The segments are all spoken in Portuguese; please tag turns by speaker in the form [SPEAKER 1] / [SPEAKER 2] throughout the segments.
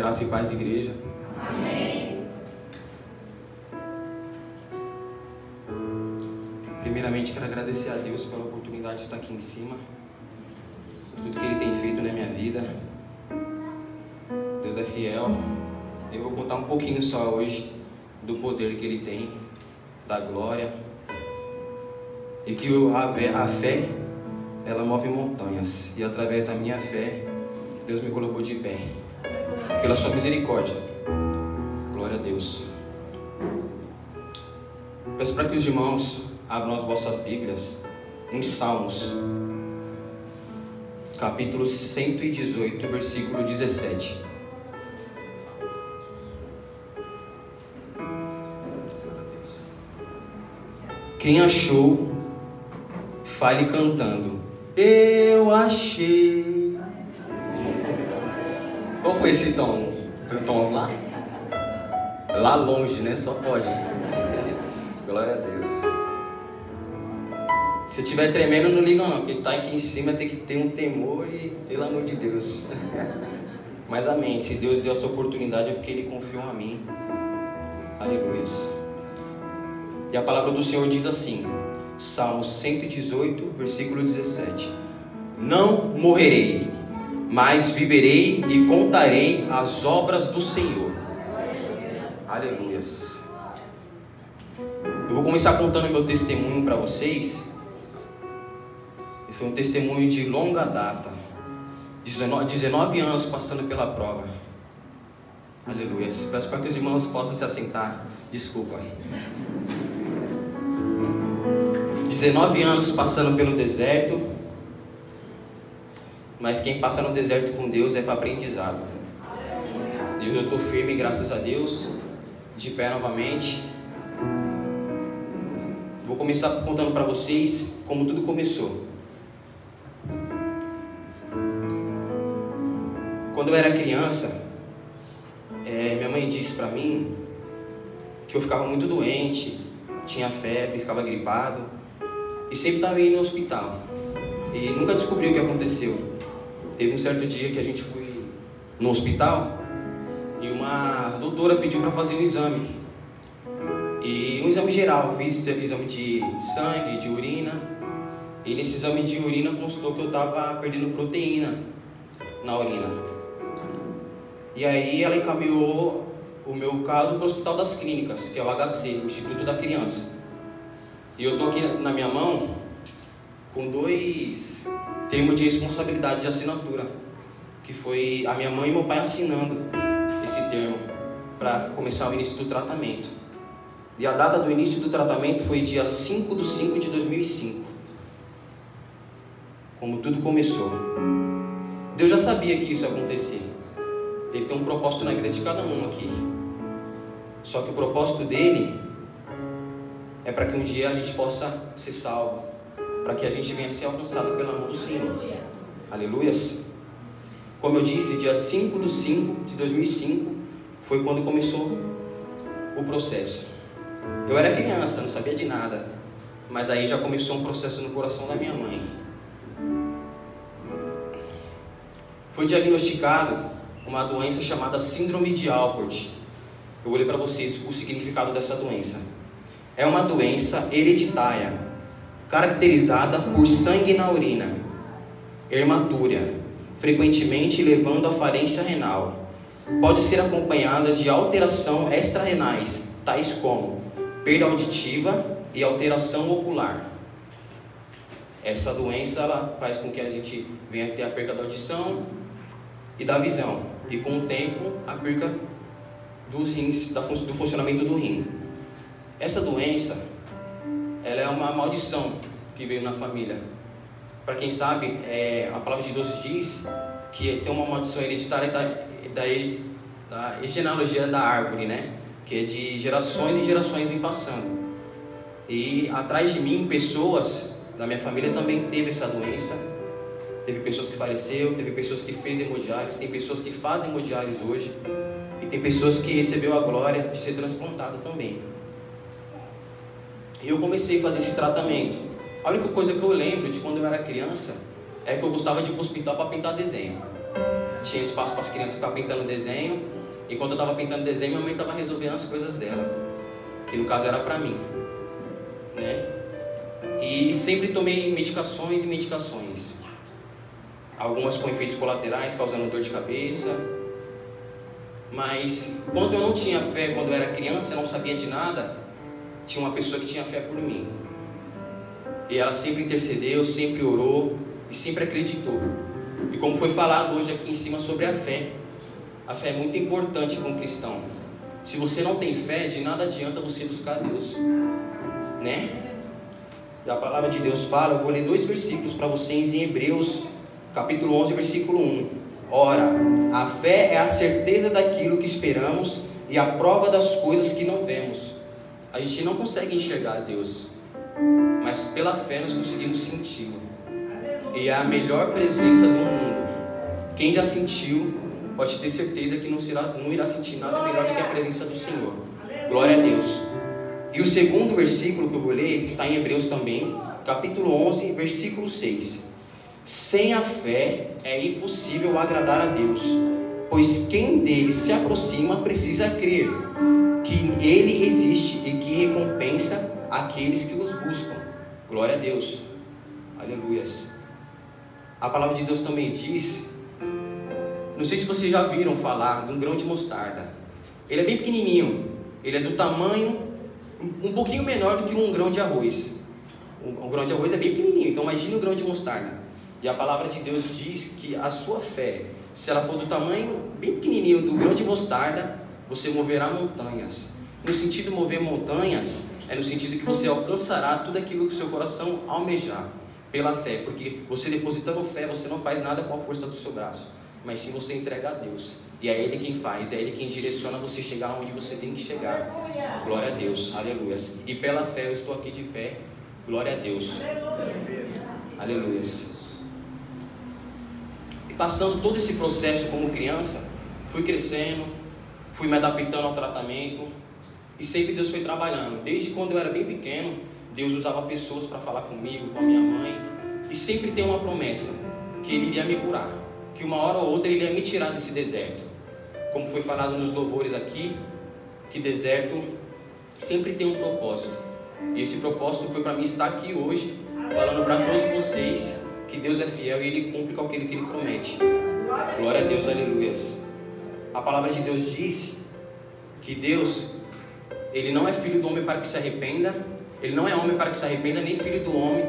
[SPEAKER 1] Graça e paz, igreja.
[SPEAKER 2] Amém.
[SPEAKER 1] Primeiramente, quero agradecer a Deus pela oportunidade de estar aqui em cima. Tudo que Ele tem feito na minha vida. Deus é fiel. Eu vou contar um pouquinho só hoje do poder que Ele tem, da glória. E que a fé, ela move montanhas. E através da minha fé, Deus me colocou de pé. Pela sua misericórdia. Glória a Deus. Peço para que os irmãos abram as vossas Bíblias em Salmos, capítulo 118, versículo 17. Quem achou, fale cantando: eu achei. Qual foi esse tom? Foi o tom lá? Lá longe, né? Só pode. Glória a Deus. Se eu estiver tremendo, não liga não. Quem está aqui em cima tem que ter um temor e, pelo amor de Deus. Mas amém. Se Deus deu essa oportunidade é porque Ele confiou a mim. Aleluia. E a palavra do Senhor diz assim, Salmo 118, versículo 17: não morrerei, mas viverei e contarei as obras do Senhor. Aleluia. Eu vou começar contando meu testemunho para vocês. Foi um testemunho de longa data. 19 anos passando pela prova. Aleluia. Peço para que os irmãos possam se assentar. Desculpa aí. 19 anos passando pelo deserto. Mas quem passa no deserto com Deus é para aprendizado. E eu estou firme, graças a Deus. De pé novamente. Vou começar contando para vocês como tudo começou. Quando eu era criança, minha mãe disse para mim que eu ficava muito doente, tinha febre, ficava gripado e sempre estava indo no hospital. E nunca descobri o que aconteceu. Teve um certo dia que a gente foi no hospital e uma doutora pediu para fazer um exame. E um exame geral, fiz exame de sangue, de urina. E nesse exame de urina constou que eu estava perdendo proteína na urina. E aí ela encaminhou o meu caso para o Hospital das Clínicas, que é o HC, o Instituto da Criança. E eu estou aqui na minha mão com 2 termos de responsabilidade de assinatura, que foi a minha mãe e meu pai assinando esse termo para começar o início do tratamento. E a data do início do tratamento foi dia 5/5/2005. Como tudo começou. Deus já sabia que isso ia acontecer. Ele tem um propósito na vida de cada um aqui. Só que o propósito dele é para que um dia a gente possa ser salvo, para que a gente venha ser alcançado pela mão do Senhor. Aleluias. Como eu disse, dia 5/5/2005 foi quando começou o processo. Eu era criança, não sabia de nada, mas aí já começou um processo no coração da minha mãe. Foi diagnosticado uma doença chamada síndrome de Alport. Eu vou ler para vocês o significado dessa doença. É uma doença hereditária, caracterizada por sangue na urina, hematúria, frequentemente levando à falência renal. Pode ser acompanhada de alteração extra-renais, tais como perda auditiva e alteração ocular. Essa doença ela faz com que a gente venha ter a perda da audição e da visão, e com o tempo a perda dos rins, do funcionamento do rim. Essa doença, ela é uma maldição que veio na família. Para quem sabe, a palavra de Deus diz que tem uma maldição hereditária da genealogia da árvore, né? Que é de gerações e gerações vem passando. E atrás de mim, pessoas da minha família também teve essa doença. Teve pessoas que faleceram, teve pessoas que fez hemodiálise, tem pessoas que fazem hemodiálise hoje, e tem pessoas que recebeu a glória de ser transplantada também. E eu comecei a fazer esse tratamento. A única coisa que eu lembro de quando eu era criança é que eu gostava de ir para o hospital para pintar desenho. tinha espaço para as crianças ficar pintando desenho. Enquanto eu estava pintando desenho, minha mãe estava resolvendo as coisas dela, que no caso era para mim, né? E sempre tomei medicações e medicações, algumas com efeitos colaterais, causando dor de cabeça. Mas quando eu não tinha fé, quando eu era criança, eu não sabia de nada, tinha uma pessoa que tinha fé por mim. E ela sempre intercedeu, sempre orou e sempre acreditou. E como foi falado hoje aqui em cima sobre a fé é muito importante para um cristão. Se você não tem fé, de nada adianta você buscar Deus, né? E a palavra de Deus fala, eu vou ler 2 versículos para vocês em Hebreus, capítulo 11, versículo 1. Ora, a fé é a certeza daquilo que esperamos e a prova das coisas que não vemos. A gente não consegue enxergar Deus, mas pela fé nós conseguimos senti-lo. E é a melhor presença do mundo. Quem já sentiu, pode ter certeza que não irá sentir nada melhor do que a presença do Senhor. Glória a Deus. E o segundo versículo que eu vou ler está em Hebreus também, capítulo 11, versículo 6. Sem a fé é impossível agradar a Deus, pois quem dele se aproxima precisa crer que ele existe e que recompensa aqueles que os buscam. Glória a Deus. Aleluias. A palavra de Deus também diz, não sei se vocês já viram falar de um grão de mostarda. Ele é bem pequenininho, ele é do tamanho um pouquinho menor do que um grão de arroz. Um grão de arroz é bem pequenininho, então imagine um grão de mostarda. E a palavra de Deus diz que a sua fé, se ela for do tamanho bem pequenininho do grão de mostarda, você moverá montanhas. No sentido de mover montanhas, é no sentido que você alcançará tudo aquilo que o seu coração almejar, pela fé. Porque você depositando fé, você não faz nada com a força do seu braço, mas sim você entrega a Deus. E é Ele quem faz, é Ele quem direciona você chegar onde você tem que chegar. Glória a Deus, aleluia. E pela fé eu estou aqui de pé. Glória a Deus. Aleluia. E passando todo esse processo como criança, fui crescendo, fui me adaptando ao tratamento, e sempre Deus foi trabalhando. Desde quando eu era bem pequeno, Deus usava pessoas para falar comigo, com a minha mãe, e sempre tem uma promessa, que Ele iria me curar, que uma hora ou outra Ele ia me tirar desse deserto. Como foi falado nos louvores aqui, que deserto sempre tem um propósito, e esse propósito foi para mim estar aqui hoje, falando para todos vocês que Deus é fiel e Ele cumpre com aquilo que Ele promete. Glória a Deus, aleluia. A palavra de Deus diz que Deus, Ele não é filho do homem para que se arrependa, Ele não é homem para que se arrependa, nem filho do homem,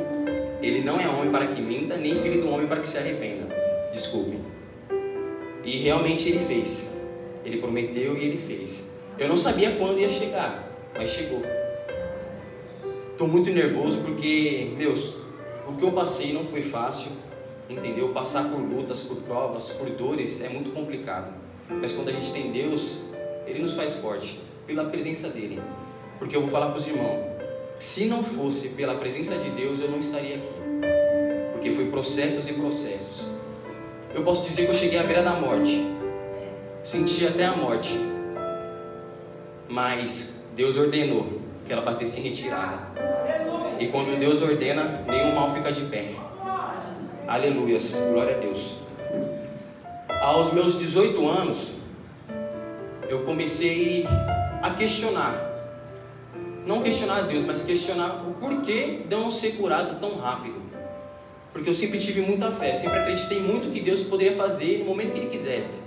[SPEAKER 1] Ele não é homem para que minta, nem filho do homem para que se arrependa. Desculpe. E realmente Ele fez. Ele prometeu e Ele fez. Eu não sabia quando ia chegar, mas chegou. Estou muito nervoso porque, Deus, o que eu passei não foi fácil, entendeu? Passar por lutas, por provas, por dores é muito complicado. Mas quando a gente tem Deus, Ele nos faz forte, pela presença dEle. Porque eu vou falar para os irmãos, se não fosse pela presença de Deus, eu não estaria aqui. Porque foi processos e processos. Eu posso dizer que eu cheguei à beira da morte. Senti até a morte. Mas Deus ordenou que ela batesse em retirada. E quando Deus ordena, nenhum mal fica de pé. Aleluias, glória a Deus. Aos meus 18 anos, eu comecei a questionar. Não questionar a Deus, mas questionar o porquê de eu não ser curado tão rápido. Porque eu sempre tive muita fé, sempre acreditei muito que Deus poderia fazer no momento que Ele quisesse.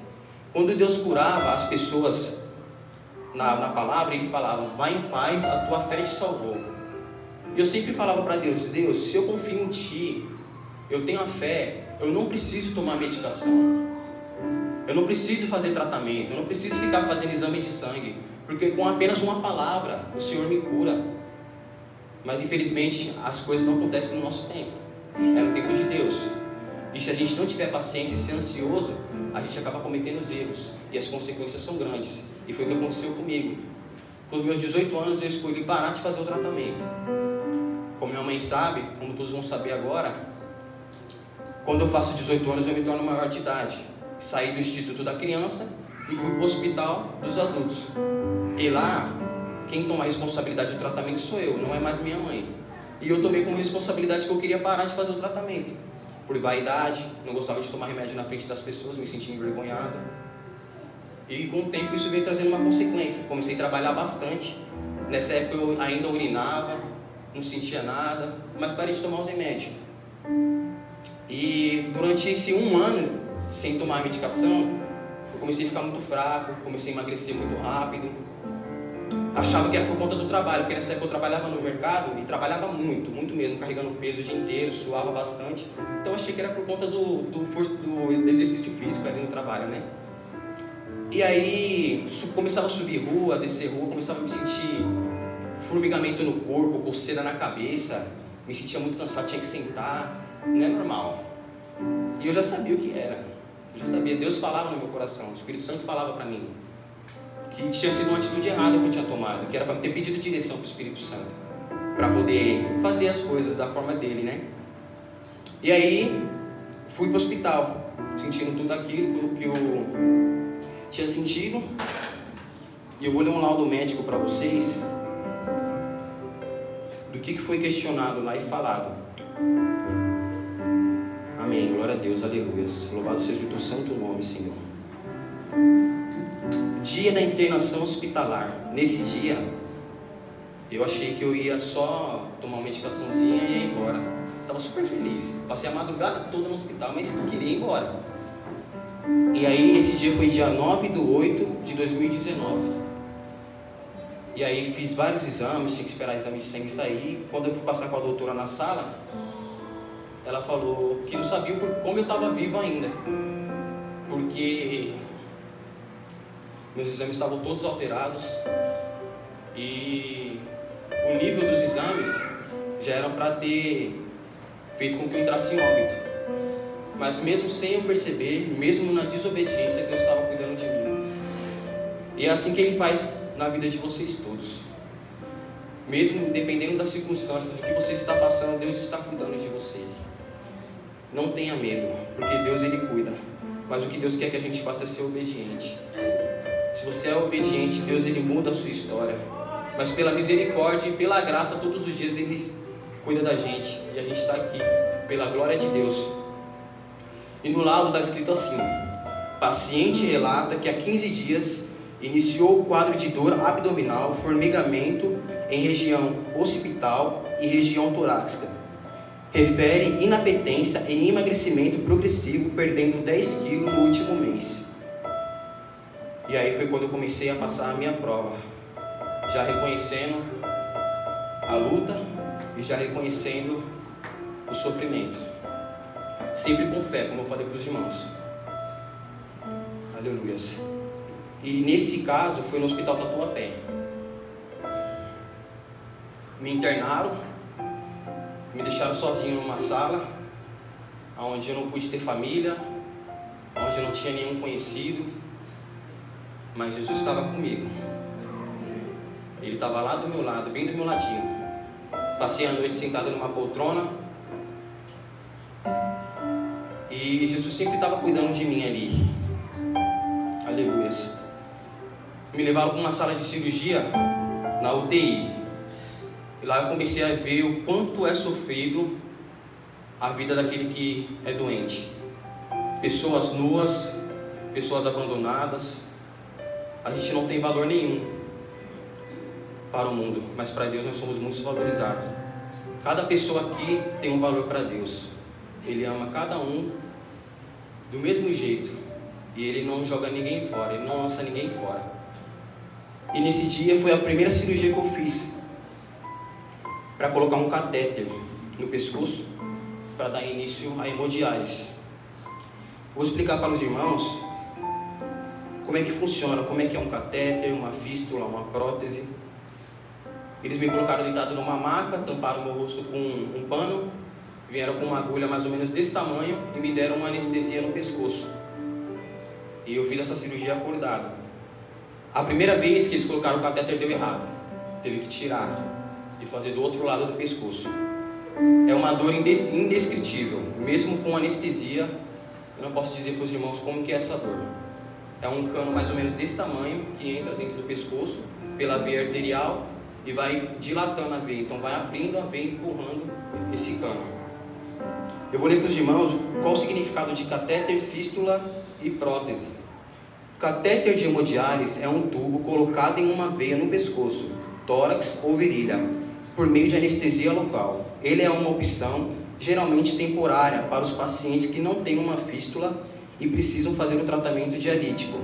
[SPEAKER 1] Quando Deus curava as pessoas na palavra, Ele falava, vai em paz, a tua fé te salvou. E eu sempre falava para Deus, Deus, se eu confio em Ti, eu tenho a fé, eu não preciso tomar medicação, eu não preciso fazer tratamento, eu não preciso ficar fazendo exame de sangue, porque com apenas uma palavra o Senhor me cura. Mas infelizmente as coisas não acontecem no nosso tempo, é no tempo de Deus. E se a gente não tiver paciência e ser ansioso, a gente acaba cometendo os erros, e as consequências são grandes. E foi o que aconteceu comigo. Com os meus 18 anos eu escolhi parar de fazer o tratamento. Como minha mãe sabe, como todos vão saber agora, quando eu faço 18 anos eu me torno maior de idade. Saí do Instituto da Criança e fui para o Hospital dos Adultos. E lá, quem toma a responsabilidade do tratamento sou eu, não é mais minha mãe. E eu tomei como responsabilidade que eu queria parar de fazer o tratamento. por vaidade, não gostava de tomar remédio na frente das pessoas, me sentia envergonhado. E com o tempo isso veio trazendo uma consequência. Comecei a trabalhar bastante. Nessa época eu ainda urinava, não sentia nada, mas parei de tomar os remédios. E durante esse 1 ano, sem tomar a medicação, eu comecei a ficar muito fraco, comecei a emagrecer muito rápido. Achava que era por conta do trabalho, porque nessa época eu trabalhava no mercado e trabalhava muito, muito mesmo, carregando peso o dia inteiro, suava bastante. Então achei que era por conta do exercício físico ali no trabalho, né? E aí começava a subir rua, descer rua, começava a me sentir formigamento no corpo, coceira na cabeça, me sentia muito cansado, tinha que sentar, não é normal. E eu já sabia o que era, eu já sabia, Deus falava no meu coração, o Espírito Santo falava para mim que tinha sido uma atitude errada que eu tinha tomado, que era para ter pedido direção para o Espírito Santo, para poder fazer as coisas da forma dele, né? E aí fui para o hospital, sentindo tudo aquilo que eu tinha sentido, e eu vou ler um laudo médico para vocês do que foi questionado lá e falado. Amém, glória a Deus, aleluia, louvado seja o teu santo nome, Senhor. Dia da internação hospitalar. Nesse dia eu achei que eu ia só tomar uma medicaçãozinha e ia embora. Estava super feliz, passei a madrugada toda no hospital, mas queria ir embora. E aí esse dia foi dia 9/8/2019. E aí fiz vários exames, tinha que esperar o exame de sangue sair. Quando eu fui passar com a doutora na sala, ela falou que não sabia como eu estava vivo ainda, porque meus exames estavam todos alterados e o nível dos exames já era para ter feito com que eu entrasse em óbito. Mas mesmo sem eu perceber, mesmo na desobediência, Deus estava cuidando de mim. E é assim que Ele faz na vida de vocês todos. Mesmo dependendo das circunstâncias, do que você está passando, Deus está cuidando de você. Não tenha medo, porque Deus Ele cuida. Mas o que Deus quer que a gente faça é ser obediente. Se você é obediente, Deus Ele muda a sua história. Mas pela misericórdia e pela graça, todos os dias Ele cuida da gente. E a gente está aqui, pela glória de Deus. E no laudo está escrito assim: paciente relata que há 15 dias iniciou o quadro de dor abdominal, formigamento em região occipital e região torácica. Refere inapetência e emagrecimento progressivo, perdendo 10 quilos no último mês. E aí foi quando eu comecei a passar a minha prova, já reconhecendo a luta e já reconhecendo o sofrimento. Sempre com fé, como eu falei para os irmãos. Aleluia. E nesse caso foi no Hospital Tatuapé. Me internaram, me deixaram sozinho numa sala, onde eu não pude ter família, onde eu não tinha nenhum conhecido, mas Jesus estava comigo. Ele estava lá do meu lado, bem do meu ladinho. Passei a noite sentado numa poltrona, e Jesus sempre estava cuidando de mim ali. Aleluia. Me levaram para uma sala de cirurgia na UTI. E lá eu comecei a ver o quanto é sofrido a vida daquele que é doente. Pessoas nuas, pessoas abandonadas. A gente não tem valor nenhum para o mundo, mas para Deus nós somos muito valorizados. Cada pessoa aqui tem um valor para Deus. Ele ama cada um do mesmo jeito. E Ele não joga ninguém fora, Ele não lança ninguém fora. E nesse dia foi a primeira cirurgia que eu fiz, para colocar um catéter no pescoço, para dar início à hemodiálise. Vou explicar para os irmãos como é que funciona, como é que é um catéter, uma fístula, uma prótese. Eles me colocaram deitado numa maca, tamparam meu rosto com um pano, vieram com uma agulha mais ou menos desse tamanho e me deram uma anestesia no pescoço. E eu fiz essa cirurgia acordado. A primeira vez que eles colocaram o catéter deu errado. Teve que tirar e fazer do outro lado do pescoço. É uma dor indescritível. Mesmo com anestesia, eu não posso dizer para os irmãos como que é essa dor. É um cano mais ou menos desse tamanho que entra dentro do pescoço pela veia arterial e vai dilatando a veia. Então vai abrindo a veia, empurrando esse cano. Eu vou ler para os irmãos qual o significado de catéter, fístula e prótese. Catéter de hemodiálise é um tubo colocado em uma veia no pescoço, tórax ou virilha, por meio de anestesia local. Ele é uma opção, geralmente temporária, para os pacientes que não têm uma fístula e precisam fazer o tratamento dialítico.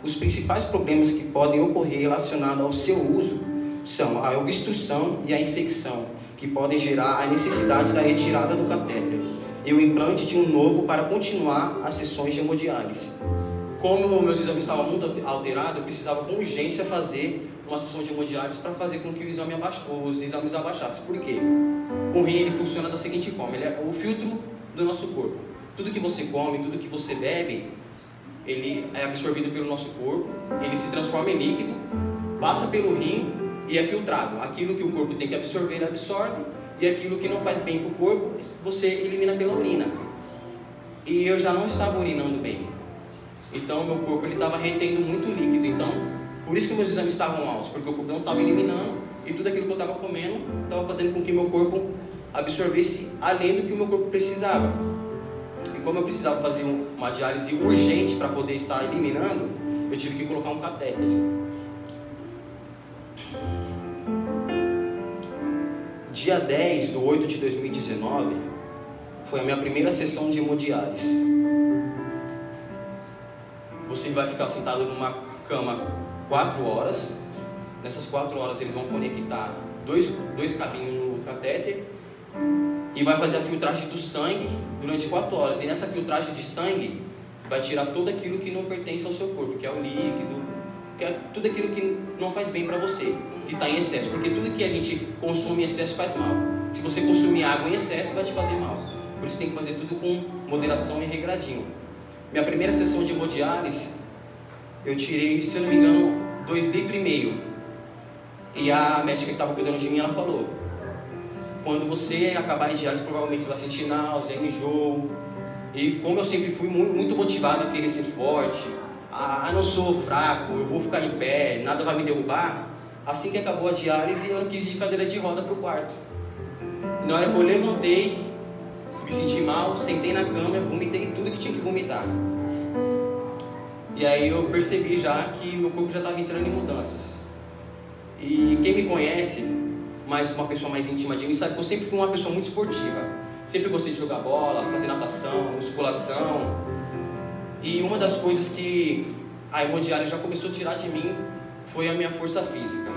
[SPEAKER 1] Os principais problemas que podem ocorrer relacionados ao seu uso são a obstrução e a infecção, que podem gerar a necessidade da retirada do catéter e o implante de um novo para continuar as sessões de hemodiálise. Como meus exames estavam muito alterados, eu precisava com urgência fazer uma sessão de hemodiálise para fazer com que os exames abaixassem. Por quê? O rim ele funciona da seguinte forma: ele é o filtro do nosso corpo. Tudo que você come, tudo que você bebe, ele é absorvido pelo nosso corpo, ele se transforma em líquido, passa pelo rim e é filtrado. Aquilo que o corpo tem que absorver, ele absorve, e aquilo que não faz bem para o corpo, você elimina pela urina. E eu já não estava urinando bem. Então meu corpo estava retendo muito líquido. Então, por isso que meus exames estavam altos, porque o corpo não estava eliminando, e tudo aquilo que eu estava comendo estava fazendo com que meu corpo absorvesse além do que o meu corpo precisava. E como eu precisava fazer uma diálise urgente para poder estar eliminando, eu tive que colocar um catéter. Dia 10 de 8 de 2019 foi a minha primeira sessão de hemodiálise. Você vai ficar sentado numa cama 4 horas. Nessas 4 horas eles vão conectar dois cabinhos no catéter e vai fazer a filtragem do sangue durante 4 horas. E nessa filtragem de sangue vai tirar tudo aquilo que não pertence ao seu corpo, que é o líquido, que é tudo aquilo que não faz bem para você, que está em excesso, porque tudo que a gente consome em excesso faz mal. Se você consumir água em excesso, vai te fazer mal. Por isso tem que fazer tudo com moderação e regradinho. Minha primeira sessão de hemodiálise, eu tirei, se eu não me engano, 2,5 litros. E a médica que estava cuidando de mim, ela falou: quando você acabar a diálise, provavelmente você vai sentir náusea, enjoo. E como eu sempre fui muito motivado a querer ser forte, não sou fraco, eu vou ficar em pé, nada vai me derrubar. Assim que acabou a diálise, eu não quis ir de cadeira de roda para o quarto. Na hora que eu levantei, me senti mal, sentei na cama, vomitei tudo que tinha que vomitar. E aí eu percebi já que meu corpo já estava entrando em mudanças. E quem me conhece, uma pessoa mais íntima de mim, sabe que eu sempre fui uma pessoa muito esportiva. Sempre gostei de jogar bola, fazer natação, musculação. E uma das coisas que a hemodiálise já começou a tirar de mim foi a minha força física.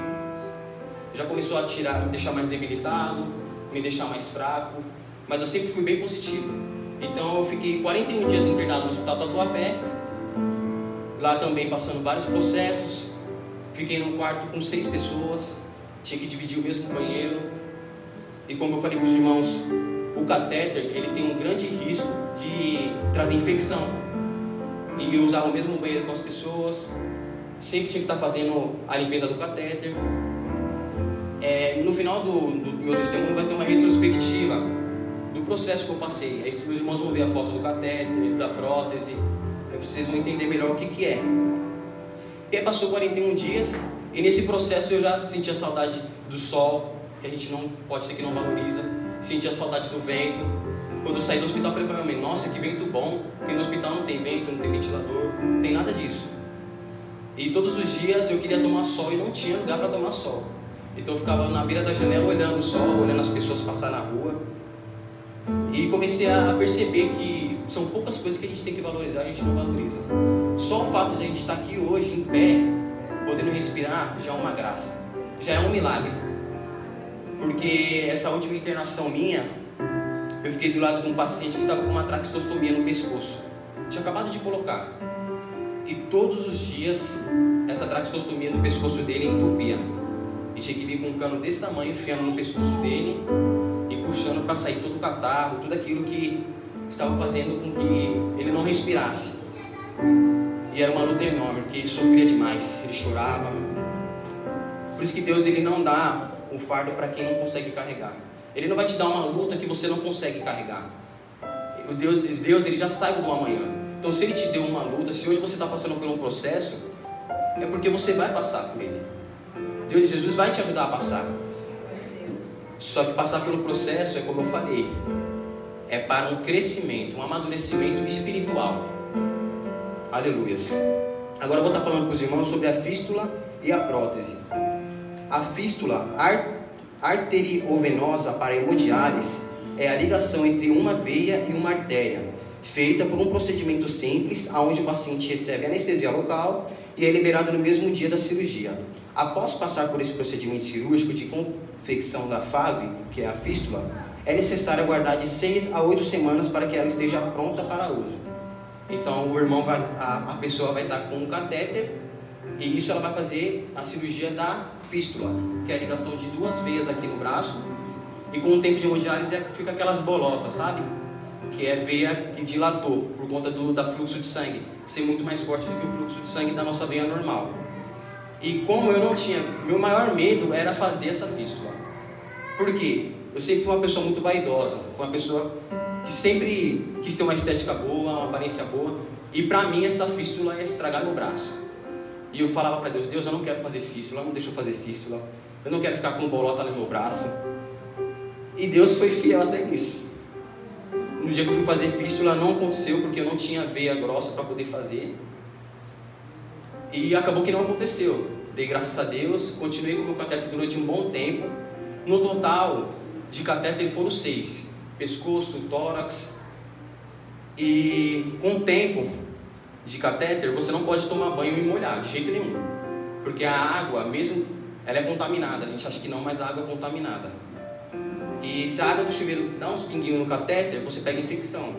[SPEAKER 1] Já começou a me deixar mais debilitado, me deixar mais fraco. Mas eu sempre fui bem positivo. Então eu fiquei 41 dias internado no Hospital Tatuapé. Lá também passando vários processos. Fiquei num quarto com 6 pessoas. Tinha que dividir o mesmo banheiro. E como eu falei para os irmãos, o catéter ele tem um grande risco de trazer infecção. E eu usava o mesmo banheiro com as pessoas. Sempre tinha que estar fazendo a limpeza do catéter. No final do meu testemunho vai ter uma retrospectiva do processo que eu passei. Aí os irmãos vão ver a foto do catéter, da prótese. Aí vocês vão entender melhor o que é. E aí passou 41 dias. E nesse processo eu já sentia saudade do sol, que a gente não pode ser que não valoriza. Sentia saudade do vento. Quando eu saí do hospital, eu falei para minha mãe: nossa, que vento bom, porque no hospital não tem vento, não tem ventilador, não tem nada disso. E todos os dias eu queria tomar sol e não tinha lugar para tomar sol. Então eu ficava na beira da janela olhando o sol, olhando as pessoas passar na rua. E comecei a perceber que são poucas coisas que a gente tem que valorizar, a gente não valoriza. Só o fato de a gente estar aqui hoje, em pé, podendo respirar, já é uma graça, já é um milagre. Porque essa última internação minha, eu fiquei do lado de um paciente que estava com uma traqueostomia no pescoço. Tinha acabado de colocar. E todos os dias, essa traqueostomia no pescoço dele entupia. E tinha que vir com um cano desse tamanho, enfiando no pescoço dele e puxando para sair todo o catarro, tudo aquilo que estava fazendo com que ele não respirasse. E era uma luta enorme, porque ele sofria demais, ele chorava. Por isso que Deus ele não dá o fardo para quem não consegue carregar. Ele não vai te dar uma luta que você não consegue carregar. O Deus ele já sabe do amanhã. Então se ele te deu uma luta, se hoje você está passando por um processo, é porque você vai passar por ele. Jesus vai te ajudar a passar. Só que passar pelo processo é como eu falei, é para um crescimento, um amadurecimento espiritual. Aleluias. Agora eu vou estar falando com os irmãos sobre a fístula e a prótese. A fístula arteriovenosa para hemodiálise é a ligação entre uma veia e uma artéria, feita por um procedimento simples, onde o paciente recebe anestesia local e é liberado no mesmo dia da cirurgia. Após passar por esse procedimento cirúrgico de confecção da FAV, que é a fístula, é necessário aguardar de 6 a 8 semanas para que ela esteja pronta para uso. Então a pessoa vai estar com um catéter, e isso ela vai fazer a cirurgia da fístula, que é a ligação de 2 veias aqui no braço, e com o tempo de hemodiálise fica aquelas bolotas, sabe? Que é veia que dilatou por conta do fluxo de sangue ser muito mais forte do que o fluxo de sangue da nossa veia normal. E como eu não tinha, meu maior medo era fazer essa fístula. Por quê? Eu sempre fui uma pessoa muito vaidosa, uma pessoa que sempre quis ter uma estética boa, uma aparência boa, e para mim essa fístula ia estragar meu braço. E eu falava para Deus: Deus, eu não quero fazer fístula, não deixa eu fazer fístula, eu não quero ficar com bolota no meu braço. E Deus foi fiel até nisso. No dia que eu fui fazer fístula não aconteceu, porque eu não tinha veia grossa para poder fazer, e acabou que não aconteceu. Dei graças a Deus, continuei com o meu catéter durante um bom tempo. No total de catéter foram 6, pescoço, tórax. E com o tempo de catéter você não pode tomar banho e molhar de jeito nenhum, porque a água mesmo, ela é contaminada. A gente acha que não, mas a água é contaminada. E se a água do chuveiro dá uns pinguinhos no catéter, você pega infecção.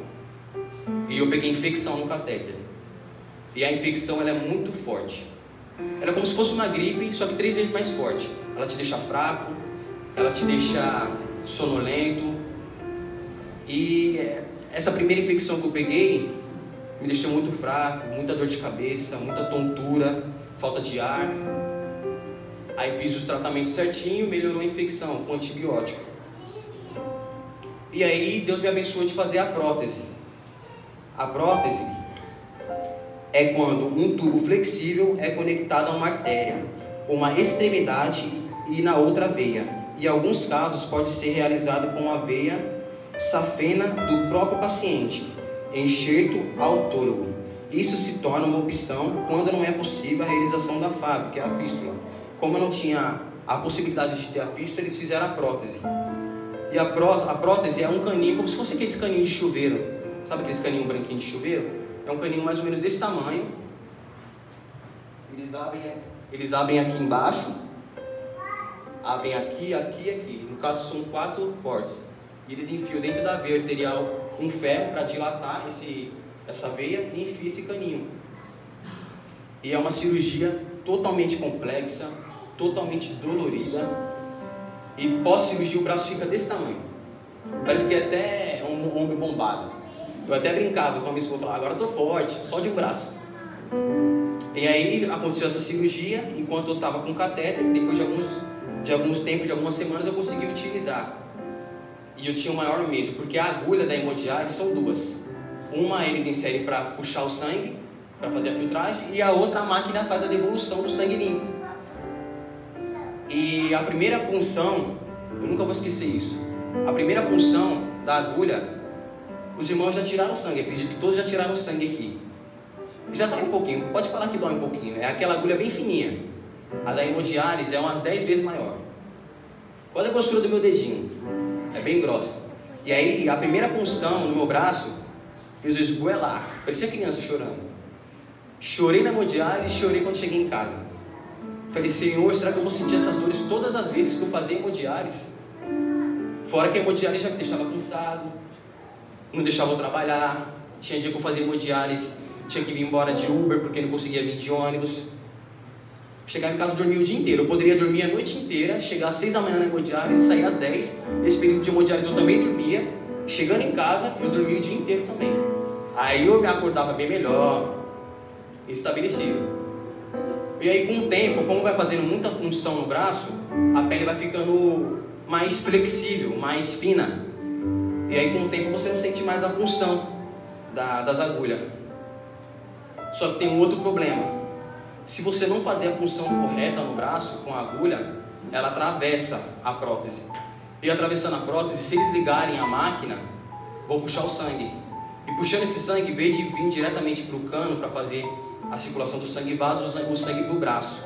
[SPEAKER 1] E eu peguei infecção no catéter. E a infecção ela é muito forte. Ela é como se fosse uma gripe, só que 3 vezes mais forte. Ela te deixa fraco, ela te deixa sonolento. E essa primeira infecção que eu peguei me deixou muito fraco, muita dor de cabeça, muita tontura, falta de ar. Aí fiz os tratamentos certinho, melhorou a infecção com antibiótico. E aí Deus me abençoou de fazer a prótese. A prótese é quando um tubo flexível é conectado a uma artéria, uma extremidade e na outra veia. Em alguns casos pode ser realizado com a veia safena do próprio paciente, enxerto autólogo. Isso se torna uma opção quando não é possível a realização da FAV, que é a fístula. Como eu não tinha a possibilidade de ter a fístula, eles fizeram a prótese. E a prótese é um caninho, como se fosse aqueles caninhos de chuveiro. Sabe aqueles caninhos branquinhos de chuveiro? É um caninho mais ou menos desse tamanho. Eles abrem aqui embaixo. Abrem aqui, aqui e aqui. No caso são 4 portas. E eles enfiam dentro da veia arterial um ferro para dilatar essa veia e enfia esse caninho. E é uma cirurgia totalmente complexa, totalmente dolorida. E pós-cirurgia o braço fica desse tamanho. Parece que até é um homem bombado. Eu até brincava com a minha esposa, falava: agora eu tô forte, só de um braço. E aí aconteceu essa cirurgia, enquanto eu estava com catéter, depois de algumas semanas eu consegui utilizar. E eu tinha o maior medo, porque a agulha da hemodiálise são 2. Uma eles inserem para puxar o sangue, para fazer a filtragem, e a outra a máquina faz a devolução do sangue limpo. E a primeira punção, eu nunca vou esquecer isso. A primeira punção da agulha, os irmãos já tiraram sangue, acredito que todos já tiraram sangue aqui. Já dói um pouquinho, pode falar que dói um pouquinho, é aquela agulha bem fininha. A da hemodiálise é umas 10 vezes maior. Quase a grossura do meu dedinho, é bem grossa. E aí a primeira punção no meu braço fez eu esgoelar, parecia criança chorando. Chorei na hemodiálise e chorei quando cheguei em casa. Falei: Senhor, será que eu vou sentir essas dores todas as vezes que eu fazia hemodiálise? Fora que a hemodiálise já me deixava cansado, não deixava eu trabalhar. Tinha dia que eu fazia hemodiálise, tinha que vir embora de Uber porque não conseguia vir de ônibus. Chegava em casa e dormia o dia inteiro. Eu poderia dormir a noite inteira, chegar às 6 da manhã na hemodiálise e sair às 10. Nesse período de hemodiálise eu também dormia. Chegando em casa, eu dormia o dia inteiro também. Aí eu me acordava bem melhor, estabelecido. E aí com o tempo, como vai fazendo muita punção no braço, a pele vai ficando mais flexível, mais fina. E aí com o tempo você não sente mais a punção das agulhas. Só que tem um outro problema. Se você não fazer a punção correta no braço com a agulha, ela atravessa a prótese. E atravessando a prótese, se eles ligarem a máquina, vão puxar o sangue. E puxando esse sangue, em vez de vir diretamente para o cano para fazer a circulação do sangue, vaza o sangue para o braço.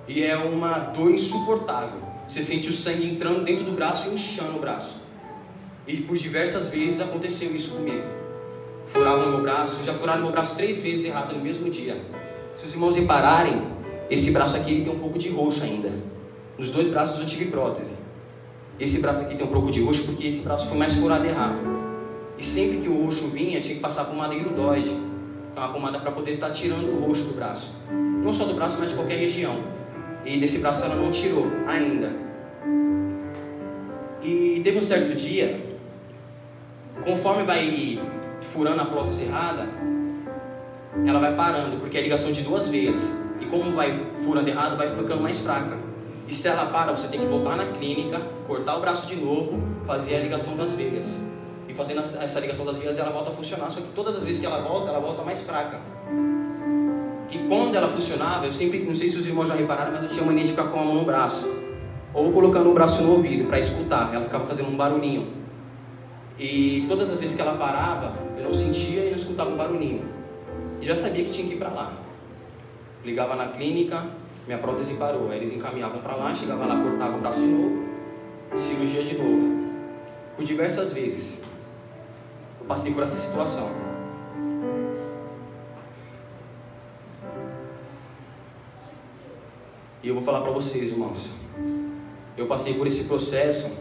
[SPEAKER 1] E é uma dor insuportável. Você sente o sangue entrando dentro do braço e inchando o braço. E por diversas vezes aconteceu isso comigo. Furaram meu braço, já furaram meu braço 3 vezes errado no mesmo dia. Se os irmãos repararem, esse braço aqui ele tem um pouco de roxo ainda. Nos 2 braços eu tive prótese. Esse braço aqui tem um pouco de roxo porque esse braço foi mais furado errado. E sempre que o roxo vinha, tinha que passar por uma irudoide, que é uma pomada para poder estar tirando o roxo do braço. Não só do braço, mas de qualquer região. E desse braço ela não tirou ainda. E teve um certo dia, conforme vai furando a prótese errada, ela vai parando, porque é a ligação de 2 veias. E como vai furando errado, vai ficando mais fraca. E se ela para, você tem que voltar na clínica, cortar o braço de novo, fazer a ligação das veias. E fazendo essa ligação das veias, ela volta a funcionar. Só que todas as vezes que ela volta mais fraca. E quando ela funcionava, eu sempre, não sei se os irmãos já repararam, mas eu tinha mania de ficar com a mão no braço. Ou colocando o braço no ouvido para escutar. Ela ficava fazendo um barulhinho. E todas as vezes que ela parava, eu não sentia e não escutava um barulhinho. E já sabia que tinha que ir para lá. Ligava na clínica, minha prótese parou. Aí eles encaminhavam para lá, chegava lá, cortava o braço de novo, cirurgia de novo. Por diversas vezes eu passei por essa situação. E eu vou falar para vocês, irmãos, eu passei por esse processo.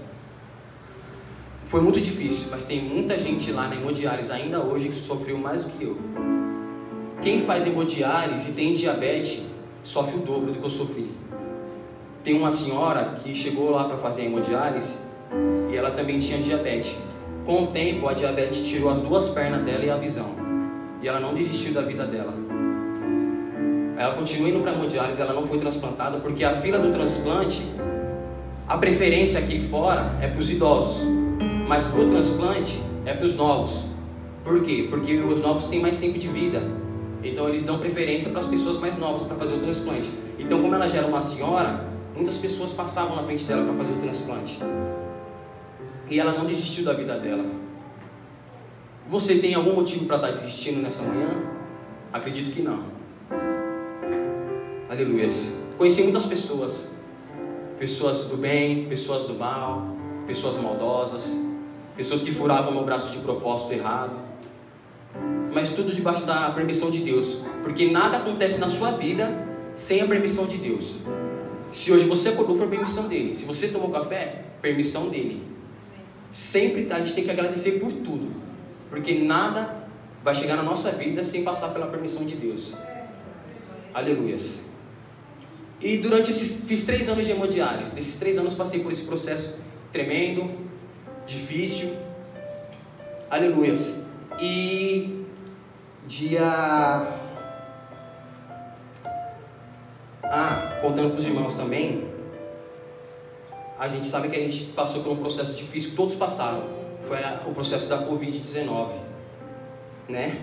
[SPEAKER 1] Foi muito difícil, mas tem muita gente lá na hemodiálise ainda hoje que sofreu mais do que eu. Quem faz hemodiálise e tem diabetes sofre o dobro do que eu sofri. Tem uma senhora que chegou lá para fazer a hemodiálise e ela também tinha diabetes. Com o tempo, a diabetes tirou as 2 pernas dela e a visão. E ela não desistiu da vida dela. Ela continua indo para a hemodiálise, ela não foi transplantada porque a fila do transplante, a preferência aqui fora é para os idosos, mas para o transplante é para os novos. Por quê? Porque os novos têm mais tempo de vida. Então eles dão preferência para as pessoas mais novas para fazer o transplante. Então, como ela já era uma senhora, muitas pessoas passavam na frente dela para fazer o transplante. E ela não desistiu da vida dela. Você tem algum motivo para estar desistindo nessa manhã? Acredito que não. Aleluia. Conheci muitas pessoas. Pessoas do bem, pessoas do mal, pessoas maldosas, pessoas que furavam meu braço de propósito errado. Mas tudo debaixo da permissão de Deus. Porque nada acontece na sua vida sem a permissão de Deus. Se hoje você acordou, foi permissão dele. Se você tomou café, permissão dele. Sempre a gente tem que agradecer por tudo. Porque nada vai chegar na nossa vida sem passar pela permissão de Deus. Aleluias. E durante fiz 3 anos de hemodiálise. Nesses 3 anos passei por esse processo tremendo, difícil. Aleluias. E contando para os irmãos também, a gente sabe que a gente passou por um processo difícil, todos passaram. Foi o processo da Covid-19, né?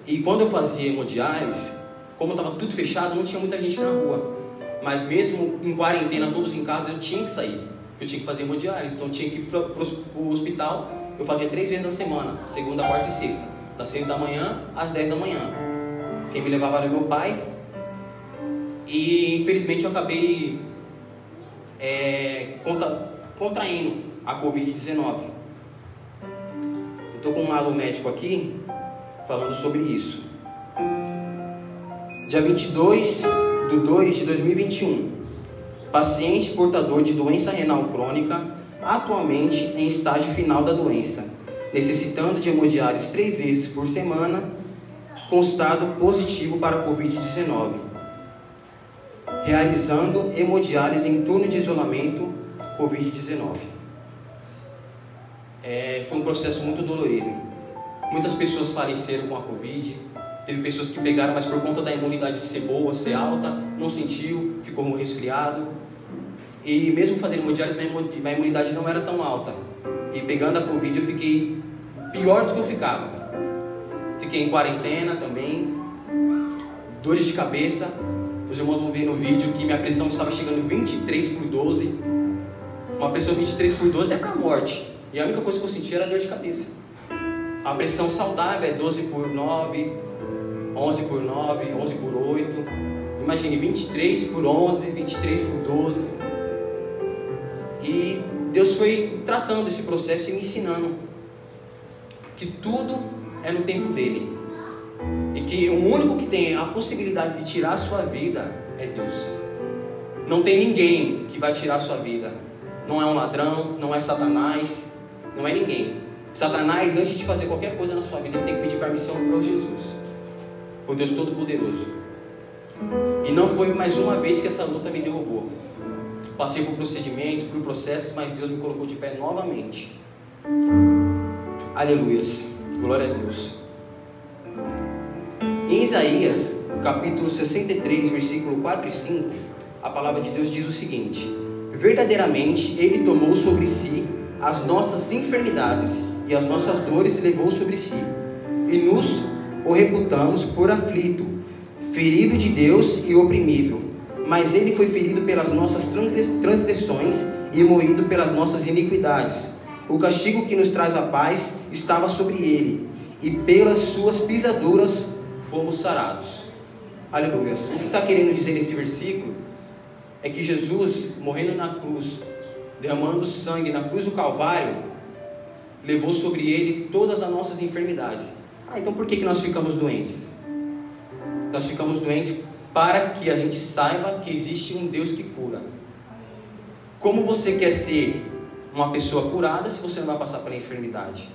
[SPEAKER 1] E quando eu fazia hemodiálise, como estava tudo fechado, não tinha muita gente na rua. Mas mesmo em quarentena, todos em casa, eu tinha que sair. Eu tinha que fazer hemodiálise, então eu tinha que ir para o hospital. Eu fazia 3 vezes na semana, segunda, quarta e sexta, das 6 da manhã às 10 da manhã. Quem me levava era meu pai. E infelizmente eu acabei contraindo a Covid-19. Eu estou com um laudo médico aqui falando sobre isso. Dia 22/2/2021, paciente portador de doença renal crônica, atualmente em estágio final da doença, necessitando de hemodiálise 3 vezes por semana, constado positivo para a Covid-19, realizando hemodiálise em turno de isolamento Covid-19. Foi um processo muito dolorido. Muitas pessoas faleceram com a Covid. Teve pessoas que pegaram, mas por conta da imunidade ser boa, ser alta, não sentiu, ficou resfriado. E mesmo fazendo hemodiálise, minha imunidade não era tão alta. E pegando a Covid, eu fiquei pior do que eu ficava. Fiquei em quarentena também, dores de cabeça. Os irmãos vão ver no vídeo que minha pressão estava chegando 23/12. Uma pressão 23/12 é para a morte. E a única coisa que eu sentia era dor de cabeça. A pressão saudável é 12 por 9, 11 por 9, 11 por 8. Imagine 23 por 11, 23 por 12. E Deus foi tratando esse processo e me ensinando que tudo é no tempo dele. E que o único que tem a possibilidade de tirar a sua vida é Deus. Não tem ninguém que vai tirar a sua vida. Não é um ladrão, não é Satanás, não é ninguém. Satanás, antes de fazer qualquer coisa na sua vida, ele tem que pedir permissão para o Jesus, o Deus Todo-Poderoso. E não foi mais uma vez que essa luta me derrubou. Passei por procedimentos, por processos, mas Deus me colocou de pé novamente. Aleluias, glória a Deus. Em Isaías, capítulo 63, versículo 4 e 5, a palavra de Deus diz o seguinte: verdadeiramente Ele tomou sobre si as nossas enfermidades e as nossas dores levou sobre si, e nos o reputamos por aflito, ferido de Deus e oprimido. Mas Ele foi ferido pelas nossas transgressões e moído pelas nossas iniquidades. O castigo que nos traz a paz estava sobre Ele, e pelas suas pisaduras fomos sarados. Aleluia. O que está querendo dizer esse versículo é que Jesus, morrendo na cruz, derramando sangue na cruz do Calvário, levou sobre Ele todas as nossas enfermidades. Então por que nós ficamos doentes? Nós ficamos doentes para que a gente saiba que existe um Deus que cura. Como você quer ser uma pessoa curada se você não vai passar pela enfermidade?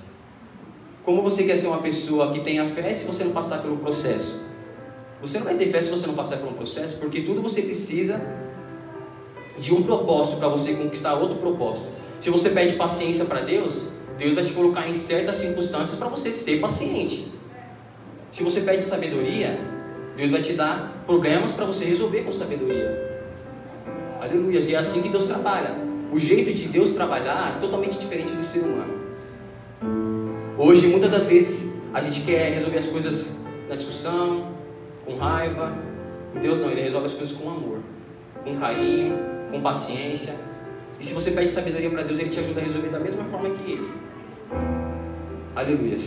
[SPEAKER 1] Como você quer ser uma pessoa que tenha fé se você não passar pelo processo? Você não vai ter fé se você não passar pelo processo, porque tudo você precisa de um propósito para você conquistar outro propósito. Se você pede paciência para Deus, Deus vai te colocar em certas circunstâncias para você ser paciente. Se você pede sabedoria, Deus vai te dar problemas para você resolver com sabedoria. Aleluia. E é assim que Deus trabalha. O jeito de Deus trabalhar é totalmente diferente do ser humano. Hoje, muitas das vezes, a gente quer resolver as coisas na discussão, com raiva. Deus não, Ele resolve as coisas com amor, com carinho, com paciência. E se você pede sabedoria para Deus, Ele te ajuda a resolver da mesma forma que Ele. Aleluia.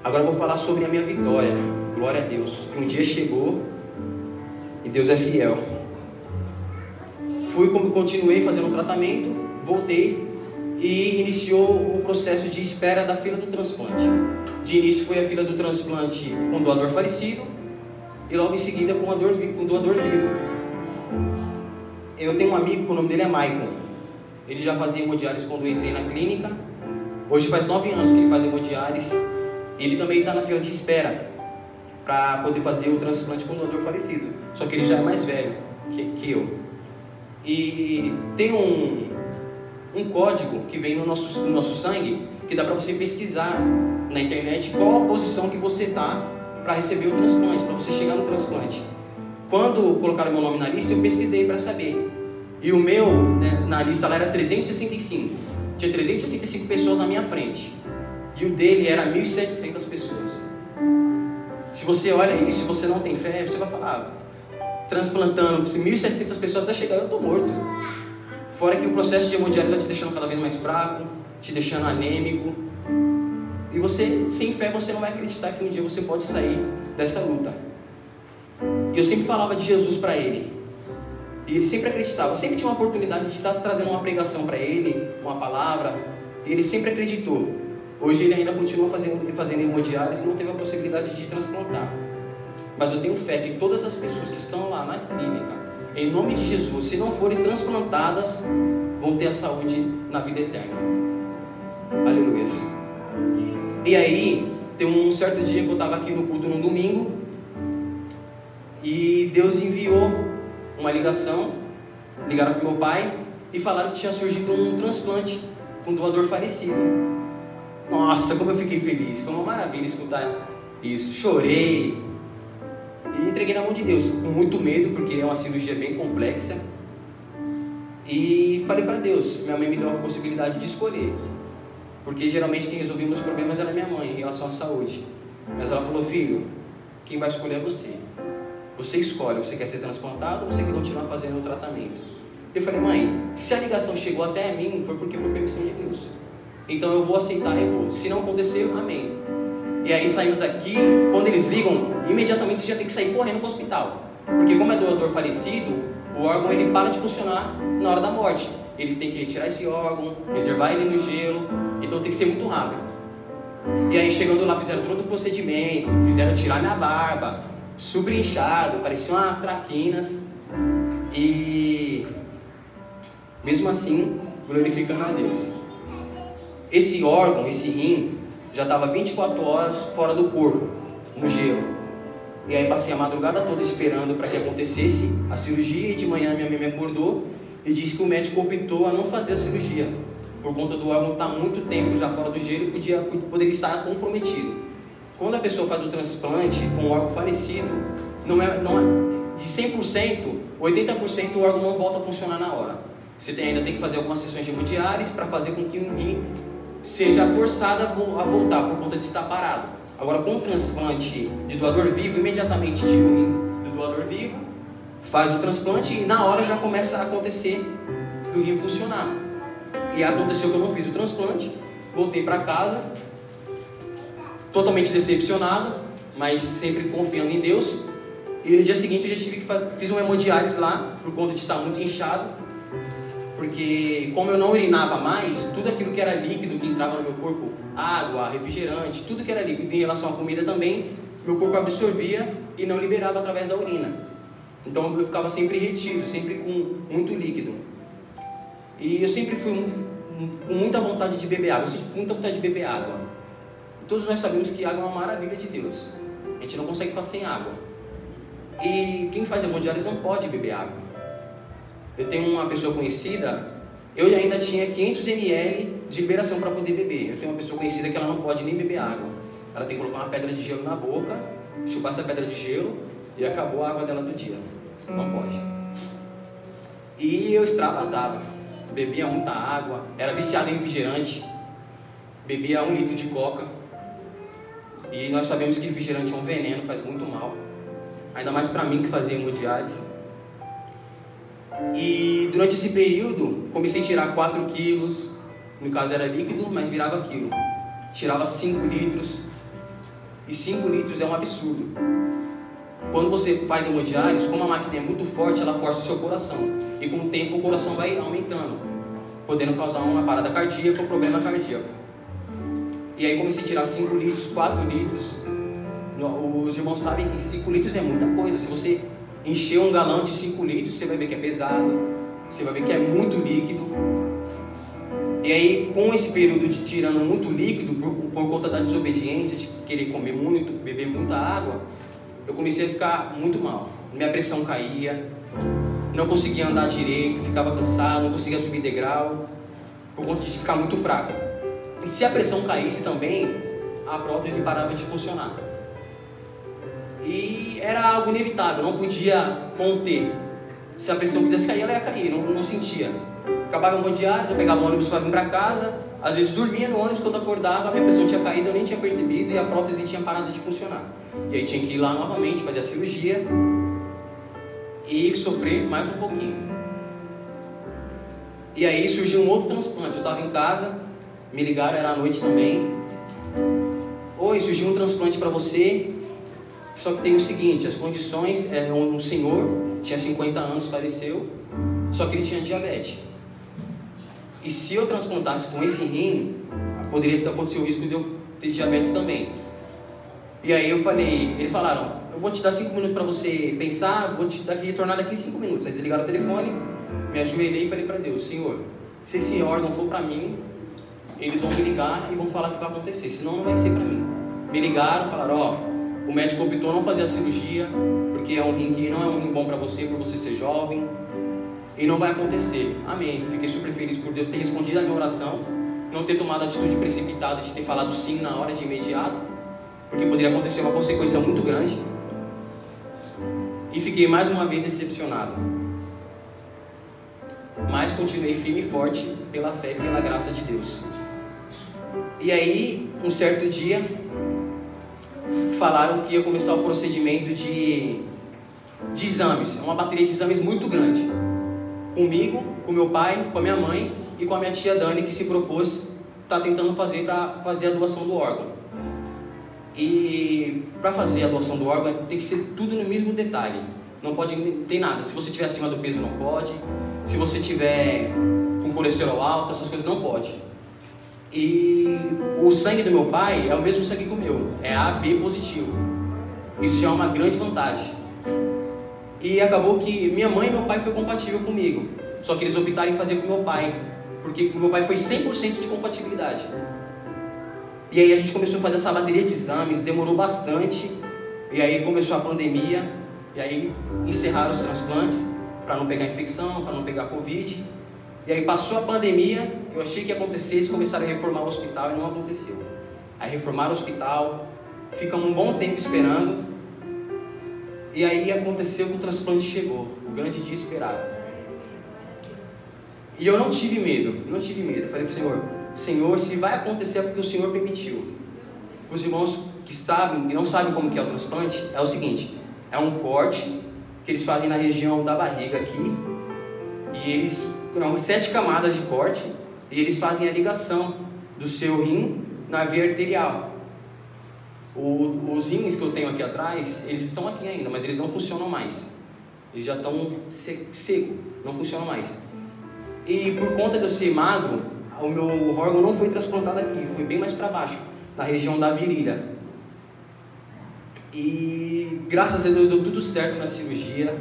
[SPEAKER 1] Agora eu vou falar sobre a minha vitória. Glória a Deus, que um dia chegou e Deus é fiel. Continuei fazendo o tratamento, voltei e iniciou o processo de espera da fila do transplante. De início foi a fila do transplante com doador falecido e logo em seguida com doador vivo. Eu tenho um amigo que o nome dele é Maicon. Ele já fazia hemodiálise quando eu entrei na clínica. Hoje faz 9 anos que ele faz hemodiálise. E ele também está na fila de espera para poder fazer o transplante com doador falecido. Só que ele já é mais velho que eu. E tem um código que vem no nosso sangue, que dá para você pesquisar na internet qual a posição que você está para receber o transplante, para você chegar no transplante. Quando colocaram meu nome na lista, eu pesquisei para saber. E o meu, né, na lista lá era 365. Tinha 365 pessoas na minha frente. E o dele era 1.700 pessoas. Se você olha isso, se você não tem fé, você vai falar, transplantando 1.700 pessoas até chegar, eu estou morto. Fora que o processo de hemodiálise vai te deixando cada vez mais fraco, te deixando anêmico. E você, sem fé, você não vai acreditar que um dia você pode sair dessa luta. E eu sempre falava de Jesus para ele. E ele sempre acreditava. Sempre tinha uma oportunidade de estar trazendo uma pregação para ele, uma palavra. E ele sempre acreditou. Hoje ele ainda continua fazendo hemodiálise e não teve a possibilidade de transplantar. Mas eu tenho fé que todas as pessoas que estão lá na clínica, em nome de Jesus, se não forem transplantadas, vão ter a saúde na vida eterna. Aleluia. E aí, tem um certo dia que eu estava aqui no culto num domingo, e Deus enviou uma ligação, ligaram para o meu pai e falaram que tinha surgido um transplante com um doador falecido. Nossa, como eu fiquei feliz, foi uma maravilha escutar isso. Chorei e entreguei na mão de Deus, com muito medo, porque é uma cirurgia bem complexa. E falei para Deus, minha mãe me deu a possibilidade de escolher, porque geralmente quem resolvia meus problemas era minha mãe em relação à saúde. Mas ela falou, filho, quem vai escolher é você. Você escolhe, você quer ser transplantado ou você quer continuar fazendo o tratamento? Eu falei, mãe, se a ligação chegou até mim, foi porque foi permissão de Deus. então eu vou aceitar e vou. Se não acontecer, amém. E aí saímos daqui, quando eles ligam, imediatamente você já tem que sair correndo para o hospital. Porque como é doador falecido, o órgão ele para de funcionar na hora da morte. Eles têm que retirar esse órgão, reservar ele no gelo, então tem que ser muito rápido. E aí chegando lá, fizeram todo o procedimento, fizeram tirar minha barba, super inchado, parecia uma traquinas. E mesmo assim, glorificando a Deus. Esse órgão, esse rim, já estava 24 horas fora do corpo, no gelo. E aí passei a madrugada toda esperando para que acontecesse a cirurgia. E de manhã minha mãe me acordou e disse que o médico optou a não fazer a cirurgia, por conta do órgão estar muito tempo já fora do gelo e poderia estar comprometido. Quando a pessoa faz o transplante com um órgão falecido, não é de 100%, 80% o órgão não volta a funcionar na hora. Você ainda tem que fazer algumas sessões de hemodiálise para fazer com que o rim seja forçado a voltar por conta de estar parado. Agora, com o transplante de doador vivo, imediatamente tira o rim do doador vivo, faz o transplante e na hora já começa a acontecer do rim funcionar. E aconteceu que eu não fiz o transplante, voltei para casa, totalmente decepcionado, mas sempre confiando em Deus. E no dia seguinte eu já fiz uma hemodiálise lá, por conta de estar muito inchado. Porque como eu não urinava mais, tudo aquilo que era líquido que entrava no meu corpo, água, refrigerante, tudo que era líquido em relação à comida também, meu corpo absorvia e não liberava através da urina. Então eu ficava sempre retido, sempre com muito líquido. E eu sempre fui com muita vontade de beber água, eu sempre muita vontade de beber água. Todos nós sabemos que água é uma maravilha de Deus. A gente não consegue ficar sem água. E quem faz hemodiálise não pode beber água. Eu tenho uma pessoa conhecida, eu ainda tinha 500 ml de liberação para poder beber. Eu tenho uma pessoa conhecida que ela não pode nem beber água. Ela tem que colocar uma pedra de gelo na boca, chupar essa pedra de gelo e acabou a água dela do dia. Não pode. E eu extravasava. Bebia muita água, era viciado em refrigerante, bebia 1 litro de coca. E nós sabemos que refrigerante é um veneno, faz muito mal. Ainda mais para mim que fazia hemodiálise. E durante esse período, comecei a tirar 4 quilos, no caso era líquido, mas virava quilo. Tirava 5 litros, e 5 litros é um absurdo. Quando você faz hemodiálise, como a máquina é muito forte, ela força o seu coração. E com o tempo o coração vai aumentando, podendo causar uma parada cardíaca ou problema cardíaco. E aí comecei a tirar 5 litros, 4 litros. Os irmãos sabem que 5 litros é muita coisa. Se você encher um galão de 5 litros, você vai ver que é pesado, você vai ver que é muito líquido. E aí, com esse período de tirando muito líquido, por conta da desobediência, de querer comer muito, beber muita água, eu comecei a ficar muito mal. Minha pressão caía, não conseguia andar direito, ficava cansado, não conseguia subir degrau, por conta de ficar muito fraco. E se a pressão caísse também, a prótese parava de funcionar. E era algo inevitável, não podia conter. Se a pressão quisesse cair, ela ia cair, não sentia. Acabava o hemodiálise, eu pegava o ônibus para vir para casa, às vezes dormia no ônibus, quando acordava, a minha pressão tinha caído, eu nem tinha percebido e a prótese tinha parado de funcionar. E aí tinha que ir lá novamente, fazer a cirurgia e sofrer mais um pouquinho. E aí surgiu um outro transplante, eu estava em casa, me ligaram, era à noite também. Oi, surgiu um transplante para você, só que tem o seguinte, as condições, um senhor, tinha 50 anos, faleceu, só que ele tinha diabetes. E se eu transplantasse com esse rim, poderia acontecer o risco de eu ter diabetes também. E aí eu falei, eles falaram, eu vou te dar 5 minutos para você pensar, vou te retornar daqui 5 minutos. Aí desligaram o telefone, me ajoelhei e falei para Deus, Senhor, se esse órgão for para mim, eles vão me ligar e vão falar o que vai acontecer, senão não vai ser para mim. Me ligaram, falaram, o médico optou não fazer a cirurgia, porque é um rim que não é um rim bom para você, por você ser jovem, e não vai acontecer. Amém. Fiquei super feliz por Deus ter respondido a minha oração, não ter tomado a atitude precipitada de ter falado sim na hora de imediato, porque poderia acontecer uma consequência muito grande. E fiquei mais uma vez decepcionado. Mas continuei firme e forte pela fé e pela graça de Deus. E aí, um certo dia, falaram que ia começar o procedimento de exames. É uma bateria de exames muito grande. Comigo, com meu pai, com a minha mãe e com a minha tia Dani, que se propôs está tentando fazer para fazer a doação do órgão. E para fazer a doação do órgão tem que ser tudo no mesmo detalhe. Não pode ter nada. Se você estiver acima do peso, não pode. Se você estiver com colesterol alto, essas coisas não pode. E o sangue do meu pai é o mesmo sangue que o meu, é AB positivo. Isso já é uma grande vantagem. E acabou que minha mãe e meu pai foi compatível comigo. Só que eles optaram em fazer com meu pai, porque o meu pai foi 100% de compatibilidade. E aí a gente começou a fazer essa bateria de exames, demorou bastante. E aí começou a pandemia, e aí encerraram os transplantes para não pegar infecção, para não pegar Covid. E aí passou a pandemia, eu achei que ia acontecer, eles começaram a reformar o hospital e não aconteceu. Aí reformaram o hospital, ficamos um bom tempo esperando. E aí aconteceu que o transplante chegou, o grande dia esperado. E eu não tive medo. Eu falei para o Senhor, Senhor, se vai acontecer é porque o Senhor permitiu. Os irmãos que sabem e não sabem como que é o transplante, é o seguinte, é um corte que eles fazem na região da barriga aqui, e eles, são 7 camadas de corte, e eles fazem a ligação do seu rim na via arterial. Os rins que eu tenho aqui atrás, eles estão aqui ainda, mas eles não funcionam mais. Eles já estão secos, não funcionam mais. E por conta de eu ser magro, o meu órgão não foi transplantado aqui, foi bem mais para baixo, na região da virilha. E graças a Deus deu tudo certo na cirurgia.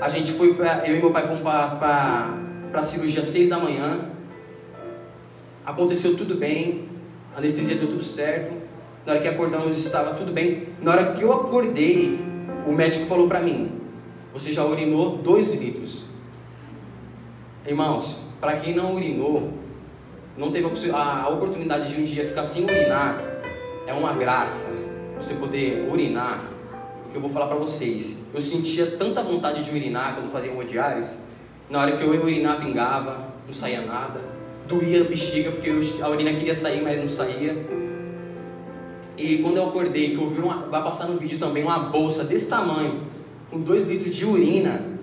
[SPEAKER 1] A gente foi, eu e meu pai fomos para a cirurgia às 6 da manhã. Aconteceu tudo bem, a anestesia deu tudo certo. Na hora que acordamos estava tudo bem. Na hora que eu acordei, o médico falou para mim, você já urinou 2 litros. Irmãos, para quem não urinou, não teve a oportunidade de um dia ficar sem urinar, é uma graça você poder urinar. O que eu vou falar para vocês, eu sentia tanta vontade de urinar quando fazia hemodiálise. Na hora que eu ia urinar, pingava, não saía nada, doía a bexiga porque a urina queria sair, mas não saía. E quando eu acordei, que eu vi vai passar no vídeo também, uma bolsa desse tamanho, com 2 litros de urina,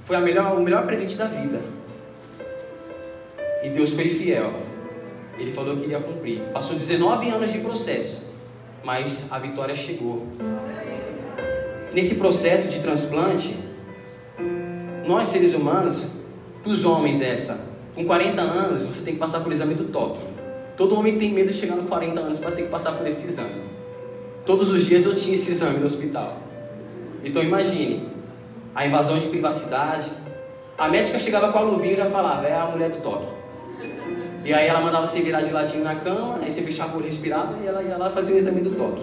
[SPEAKER 1] foi o melhor presente da vida. E Deus foi fiel. Ele falou que iria cumprir. Passou 19 anos de processo, mas a vitória chegou. Nesse processo de transplante, nós seres humanos, para os homens com 40 anos, você tem que passar por exame do toque. Todo homem tem medo de chegar nos 40 anos para ter que passar por esse exame. Todos os dias eu tinha esse exame no hospital. Então imagine, a invasão de privacidade. A médica chegava com a luvinha e já falava, é a mulher do toque. E aí ela mandava você virar de ladinho na cama, aí você fechava o olho, respirava e ela ia lá fazer o exame do toque.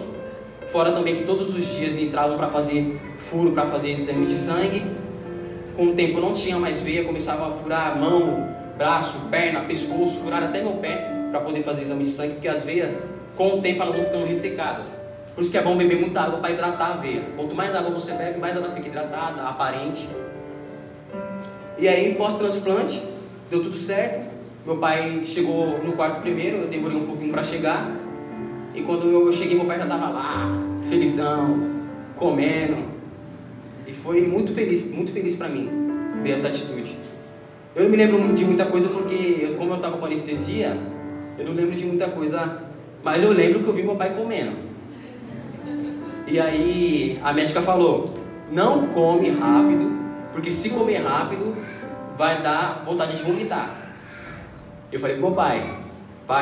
[SPEAKER 1] Fora também que todos os dias entravam para fazer furo, para fazer exame de sangue. Com o tempo não tinha mais veia, começava a furar mão, braço, perna, pescoço, furar até meu pé para poder fazer exame de sangue, porque as veias, com o tempo, elas vão ficando ressecadas. Por isso que é bom beber muita água para hidratar a veia. Quanto mais água você bebe, mais ela fica hidratada, aparente. E aí, pós-transplante, deu tudo certo. Meu pai chegou no quarto primeiro, eu demorei um pouquinho para chegar. E quando eu cheguei, meu pai já estava lá, felizão, comendo. E foi muito feliz para mim ver essa atitude. Eu não me lembro de muita coisa porque, como eu estava com anestesia, eu não lembro de muita coisa, mas eu lembro que eu vi meu pai comendo. E aí a médica falou, não come rápido, porque se comer rápido, vai dar vontade de vomitar. Eu falei pro meu pai,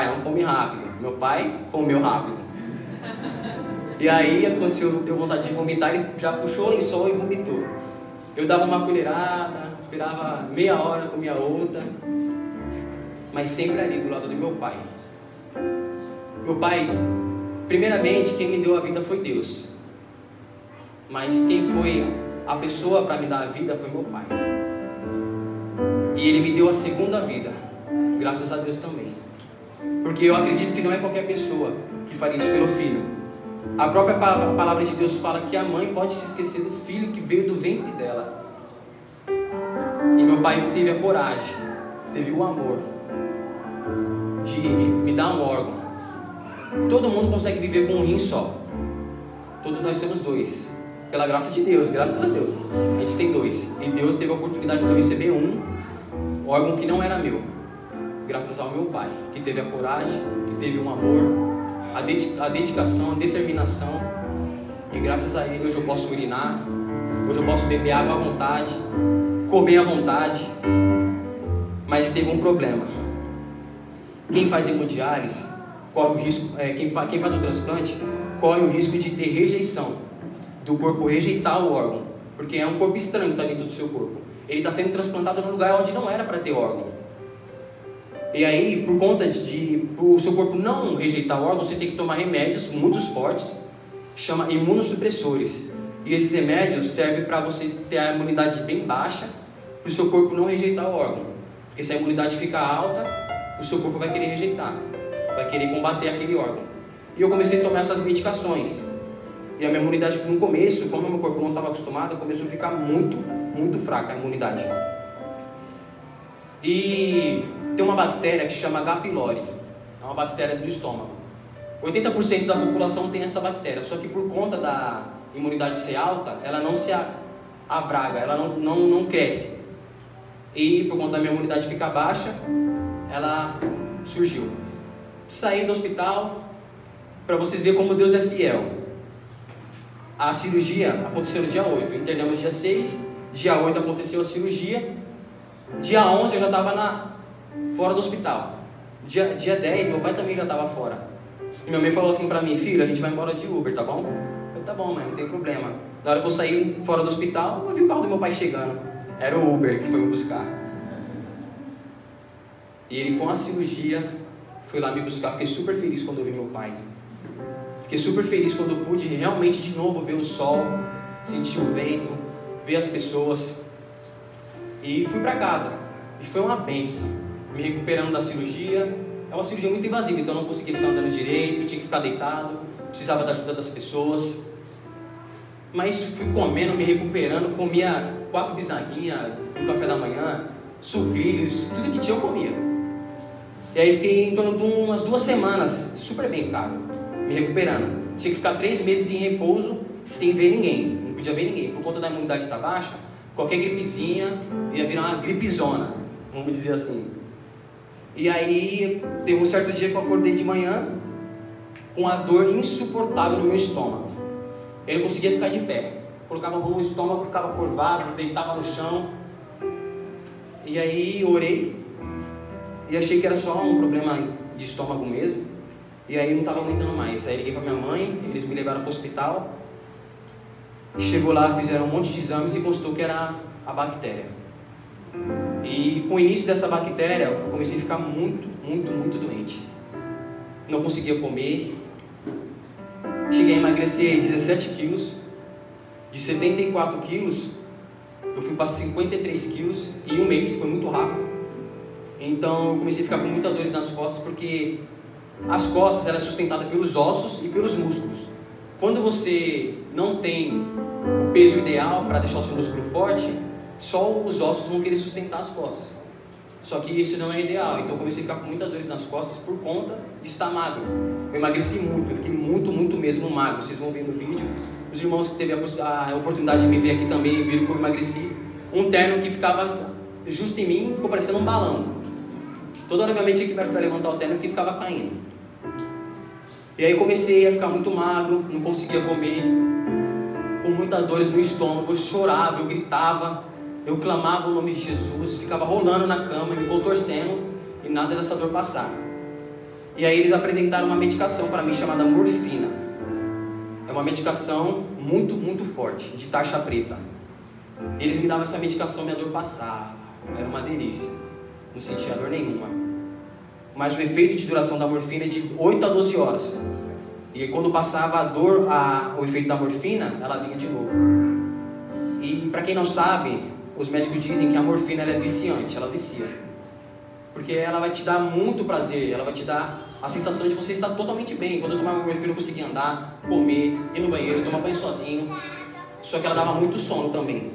[SPEAKER 1] não come rápido. Meu pai comeu rápido. E aí aconteceu, deu vontade de vomitar, ele já puxou o lençol e vomitou. Eu dava uma colherada, esperava meia hora, comia outra, mas sempre ali do lado do meu pai. Meu pai, primeiramente, quem me deu a vida foi Deus, mas quem foi a pessoa para me dar a vida foi meu pai. E ele me deu a segunda vida, graças a Deus também, porque eu acredito que não é qualquer pessoa que faria isso pelo filho. A própria palavra de Deus fala que a mãe pode se esquecer do filho que veio do ventre dela. E meu pai teve a coragem, teve o amor de me dar um órgão. Todo mundo consegue viver com um rim só. Todos nós temos 2. Pela graça de Deus, graças a Deus. A gente tem 2. E Deus teve a oportunidade de eu receber um órgão que não era meu. graças ao meu pai, que teve a coragem, que teve um amor, a dedicação, a determinação. E graças a ele hoje eu posso urinar, hoje eu posso beber água à vontade, comer à vontade. Mas teve um problema. Quem faz hemodiálise corre o risco, quem faz o transplante corre o risco de ter rejeição, do corpo rejeitar o órgão, porque é um corpo estranho que está dentro do seu corpo. Ele está sendo transplantado num lugar onde não era para ter órgão. E aí, por conta de o seu corpo não rejeitar o órgão, você tem que tomar remédios muito fortes, chama imunossupressores. E esses remédios servem para você ter a imunidade bem baixa, para o seu corpo não rejeitar o órgão. Porque se a imunidade ficar alta, o seu corpo vai querer rejeitar, vai querer combater aquele órgão. E eu comecei a tomar essas medicações. E a minha imunidade no começo, como o meu corpo não estava acostumado, começou a ficar muito fraca a imunidade. E tem uma bactéria que chama H. pylori, é uma bactéria do estômago. 80% da população tem essa bactéria, só que por conta da imunidade ser alta, ela não se avraga, ela não cresce. E por conta da minha imunidade ficar baixa, ela surgiu. Saí do hospital, para vocês verem como Deus é fiel. A cirurgia aconteceu no dia 8, internamos dia 6, dia 8 aconteceu a cirurgia, dia 11 eu já estava fora do hospital. Dia 10, meu pai também já estava fora. E minha mãe falou assim para mim: filho, a gente vai embora de Uber, tá bom? Eu falei: tá bom, mãe, não tem problema. Na hora que eu saí fora do hospital, eu vi o carro do meu pai chegando. Era o Uber que foi me buscar. E ele, com a cirurgia, foi lá me buscar. Fiquei super feliz quando eu vi meu pai. Fiquei super feliz quando eu pude realmente de novo ver o sol, sentir o vento, ver as pessoas. E fui para casa. E foi uma bênção. Me recuperando da cirurgia. É uma cirurgia muito invasiva, então eu não conseguia ficar andando direito, tinha que ficar deitado, precisava da ajuda das pessoas. Mas fui comendo, me recuperando, comia 4 bisnaguinhas no café da manhã, sucrilhos, tudo que tinha eu comia. E aí fiquei em torno de umas 2 semanas, super bem, cara, me recuperando. Tinha que ficar 3 meses em repouso, sem ver ninguém, não podia ver ninguém. Por conta da imunidade estar baixa, qualquer gripezinha ia virar uma gripezona, vamos dizer assim. E aí, teve um certo dia que eu acordei de manhã com uma dor insuportável no meu estômago. Eu não conseguia ficar de pé. Colocava a mão no estômago, ficava curvado, deitava no chão. E aí, orei. E achei que era só um problema de estômago mesmo. E aí, não estava aguentando mais. Aí, liguei para minha mãe, eles me levaram para o hospital. Chegou lá, fizeram um monte de exames e constou que era a bactéria. E com o início dessa bactéria, eu comecei a ficar muito doente. Não conseguia comer. Cheguei a emagrecer 17 quilos. De 74 quilos, eu fui para 53 quilos em um mês, foi muito rápido. Então eu comecei a ficar com muitas dores nas costas, porque as costas eram sustentadas pelos ossos e pelos músculos. Quando você não tem o peso ideal para deixar o seu músculo forte, só os ossos vão querer sustentar as costas. Só que isso não é ideal. Então eu comecei a ficar com muitas dores nas costas por conta de estar magro. Eu emagreci muito, eu fiquei muito mesmo magro. Vocês vão ver no vídeo. Os irmãos que teve a oportunidade de me ver aqui também viram que eu emagreci. Um terno que ficava justo em mim ficou parecendo um balão. Toda hora minha mãe tinha que me ajudar a levantar o terno porque ficava caindo. E aí comecei a ficar muito magro, não conseguia comer, com muitas dores no estômago, eu chorava, eu gritava. Eu clamava o nome de Jesus, ficava rolando na cama, me contorcendo e nada dessa dor passar. E aí eles apresentaram uma medicação para mim chamada morfina. É uma medicação muito forte, de taxa preta. Eles me davam essa medicação, minha dor passava, era uma delícia, não sentia dor nenhuma. Mas o efeito de duração da morfina é de 8 a 12 horas. E quando passava a dor, o efeito da morfina, ela vinha de novo. E para quem não sabe, os médicos dizem que a morfina ela é viciante, ela vicia. Porque ela vai te dar muito prazer, ela vai te dar a sensação de você estar totalmente bem. Quando eu tomava morfina eu conseguia andar, comer, ir no banheiro, tomar banho sozinho. Só que ela dava muito sono também.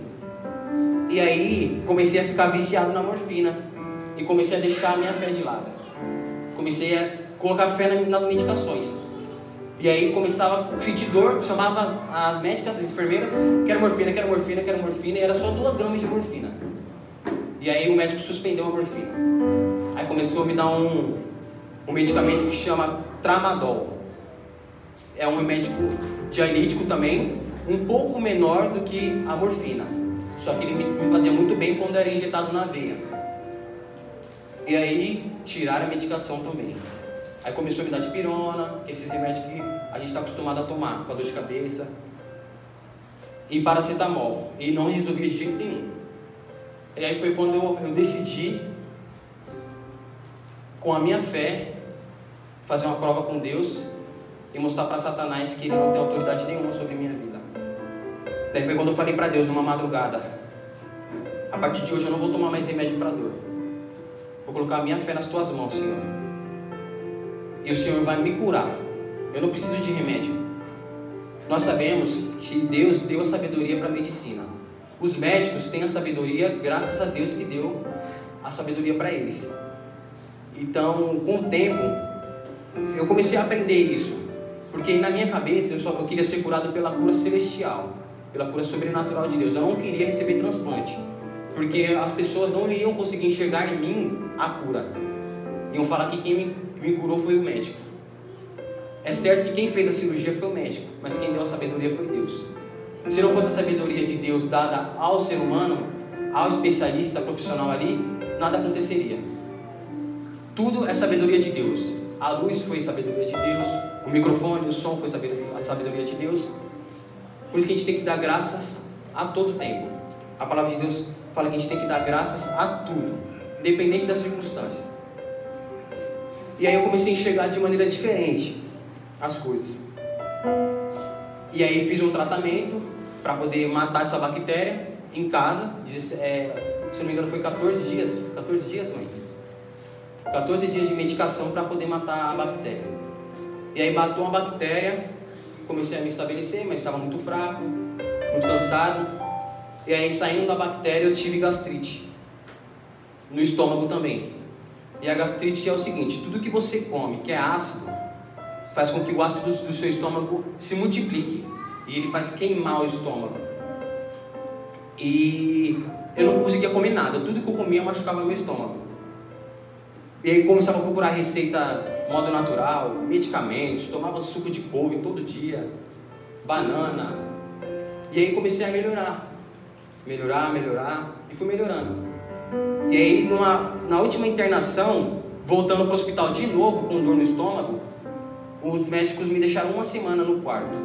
[SPEAKER 1] E aí comecei a ficar viciado na morfina. E comecei a deixar a minha fé de lado. Comecei a colocar fé nas medicações. E aí começava a sentir dor, chamava as médicas, as enfermeiras, quero morfina, e era só 2 gramas de morfina. E aí o médico suspendeu a morfina. Aí começou a me dar um medicamento que chama Tramadol. É um remédio dialítico também, um pouco menor do que a morfina. Só que ele me fazia muito bem quando era injetado na veia. E aí tiraram a medicação também. Aí começou a me dar dipirona, esses remédios que a gente está acostumado a tomar, para dor de cabeça. E paracetamol. E não resolvia de jeito nenhum. E aí foi quando eu decidi, com a minha fé, fazer uma prova com Deus e mostrar para Satanás que ele não tem autoridade nenhuma sobre a minha vida. Daí foi quando eu falei para Deus numa madrugada: a partir de hoje eu não vou tomar mais remédio para dor. Vou colocar a minha fé nas tuas mãos, Senhor. E o Senhor vai me curar. Eu não preciso de remédio. Nós sabemos que Deus deu a sabedoria para a medicina. Os médicos têm a sabedoria, graças a Deus que deu a sabedoria para eles. Então, com o tempo, eu comecei a aprender isso. Porque na minha cabeça eu queria ser curado pela cura celestial, pela cura sobrenatural de Deus. Eu não queria receber transplante, porque as pessoas não iam conseguir enxergar em mim a cura. Iam falar que quem me curou foi o médico. É certo que quem fez a cirurgia foi o médico, mas quem deu a sabedoria foi Deus. Se não fosse a sabedoria de Deus dada ao ser humano, ao especialista profissional ali, nada aconteceria. Tudo é sabedoria de Deus. A luz foi sabedoria de Deus, o microfone, o som foi a sabedoria de Deus. Por isso que a gente tem que dar graças a todo tempo. A palavra de Deus fala que a gente tem que dar graças a tudo, independente da circunstância. E aí eu comecei a enxergar de maneira diferente as coisas. E aí fiz um tratamento para poder matar essa bactéria em casa. Se não me engano foi 14 dias. 14 dias, mãe? 14 dias de medicação para poder matar a bactéria. E aí matou uma bactéria, comecei a me estabelecer, mas estava muito fraco, muito cansado. E aí saindo da bactéria eu tive gastrite, no estômago também. E a gastrite é o seguinte: tudo que você come que é ácido, faz com que o ácido do seu estômago se multiplique. E ele faz queimar o estômago. E eu não conseguia comer nada, tudo que eu comia machucava meu estômago. E aí começava a procurar receita modo natural, medicamentos, tomava suco de couve todo dia, banana. E aí comecei a melhorar, e fui melhorando. E aí na última internação, voltando para o hospital de novo com dor no estômago, os médicos me deixaram 1 semana no quarto.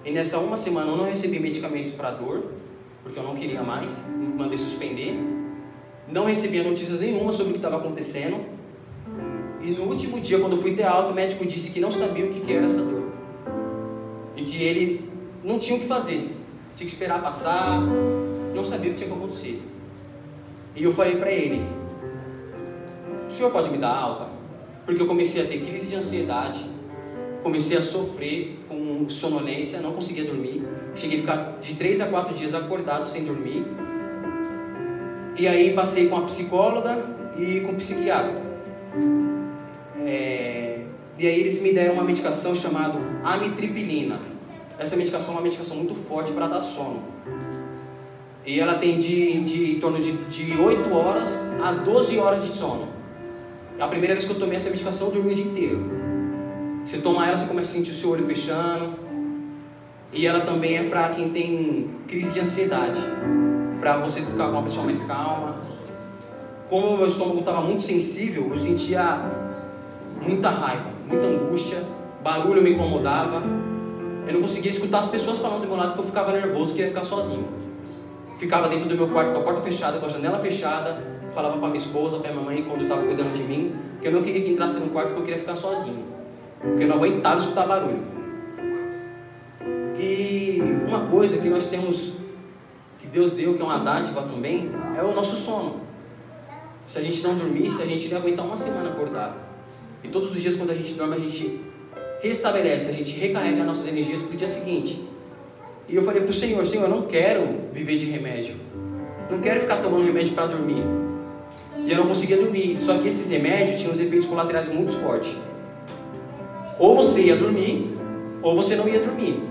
[SPEAKER 1] E nessa 1 semana eu não recebi medicamento para dor, porque eu não queria mais, mandei suspender. Não recebia notícias nenhuma sobre o que estava acontecendo. E no último dia, quando eu fui ter alta, o médico disse que não sabia o que era essa dor. E que ele não tinha o que fazer. Tinha que esperar passar, não sabia o que tinha que acontecer. E eu falei para ele: o senhor pode me dar alta? Porque eu comecei a ter crise de ansiedade, comecei a sofrer com sonolência, não conseguia dormir. Cheguei a ficar de 3 a 4 dias acordado sem dormir. E aí passei com a psicóloga e com o psiquiatra. E aí eles me deram uma medicação chamada amitriptilina. Essa medicação é uma medicação muito forte para dar sono. E ela tem de em torno de 8 horas a 12 horas de sono. A primeira vez que eu tomei essa medicação, eu dormi o dia inteiro. Você toma ela, você começa a sentir o seu olho fechando. E ela também é para quem tem crise de ansiedade, para você ficar com uma pessoa mais calma. Como o meu estômago estava muito sensível, eu sentia muita raiva, muita angústia, barulho me incomodava. Eu não conseguia escutar as pessoas falando do meu lado, porque eu ficava nervoso, queria ficar sozinho. Ficava dentro do meu quarto com a porta fechada, com a janela fechada, falava para minha esposa, para minha mãe, quando estava cuidando de mim, que eu não queria que entrasse no quarto porque eu queria ficar sozinho, porque eu não aguentava escutar barulho. E uma coisa que nós temos, que Deus deu, que é uma dádiva também, é o nosso sono. Se a gente não dormisse, a gente ia aguentar 1 semana acordado. E todos os dias quando a gente dorme, a gente restabelece, a gente recarrega nossas energias para o dia seguinte. E eu falei para o Senhor: Senhor, eu não quero viver de remédio, não quero ficar tomando remédio para dormir. E eu não conseguia dormir, só que esses remédios tinham os efeitos colaterais muito fortes. Ou você ia dormir, ou você não ia dormir.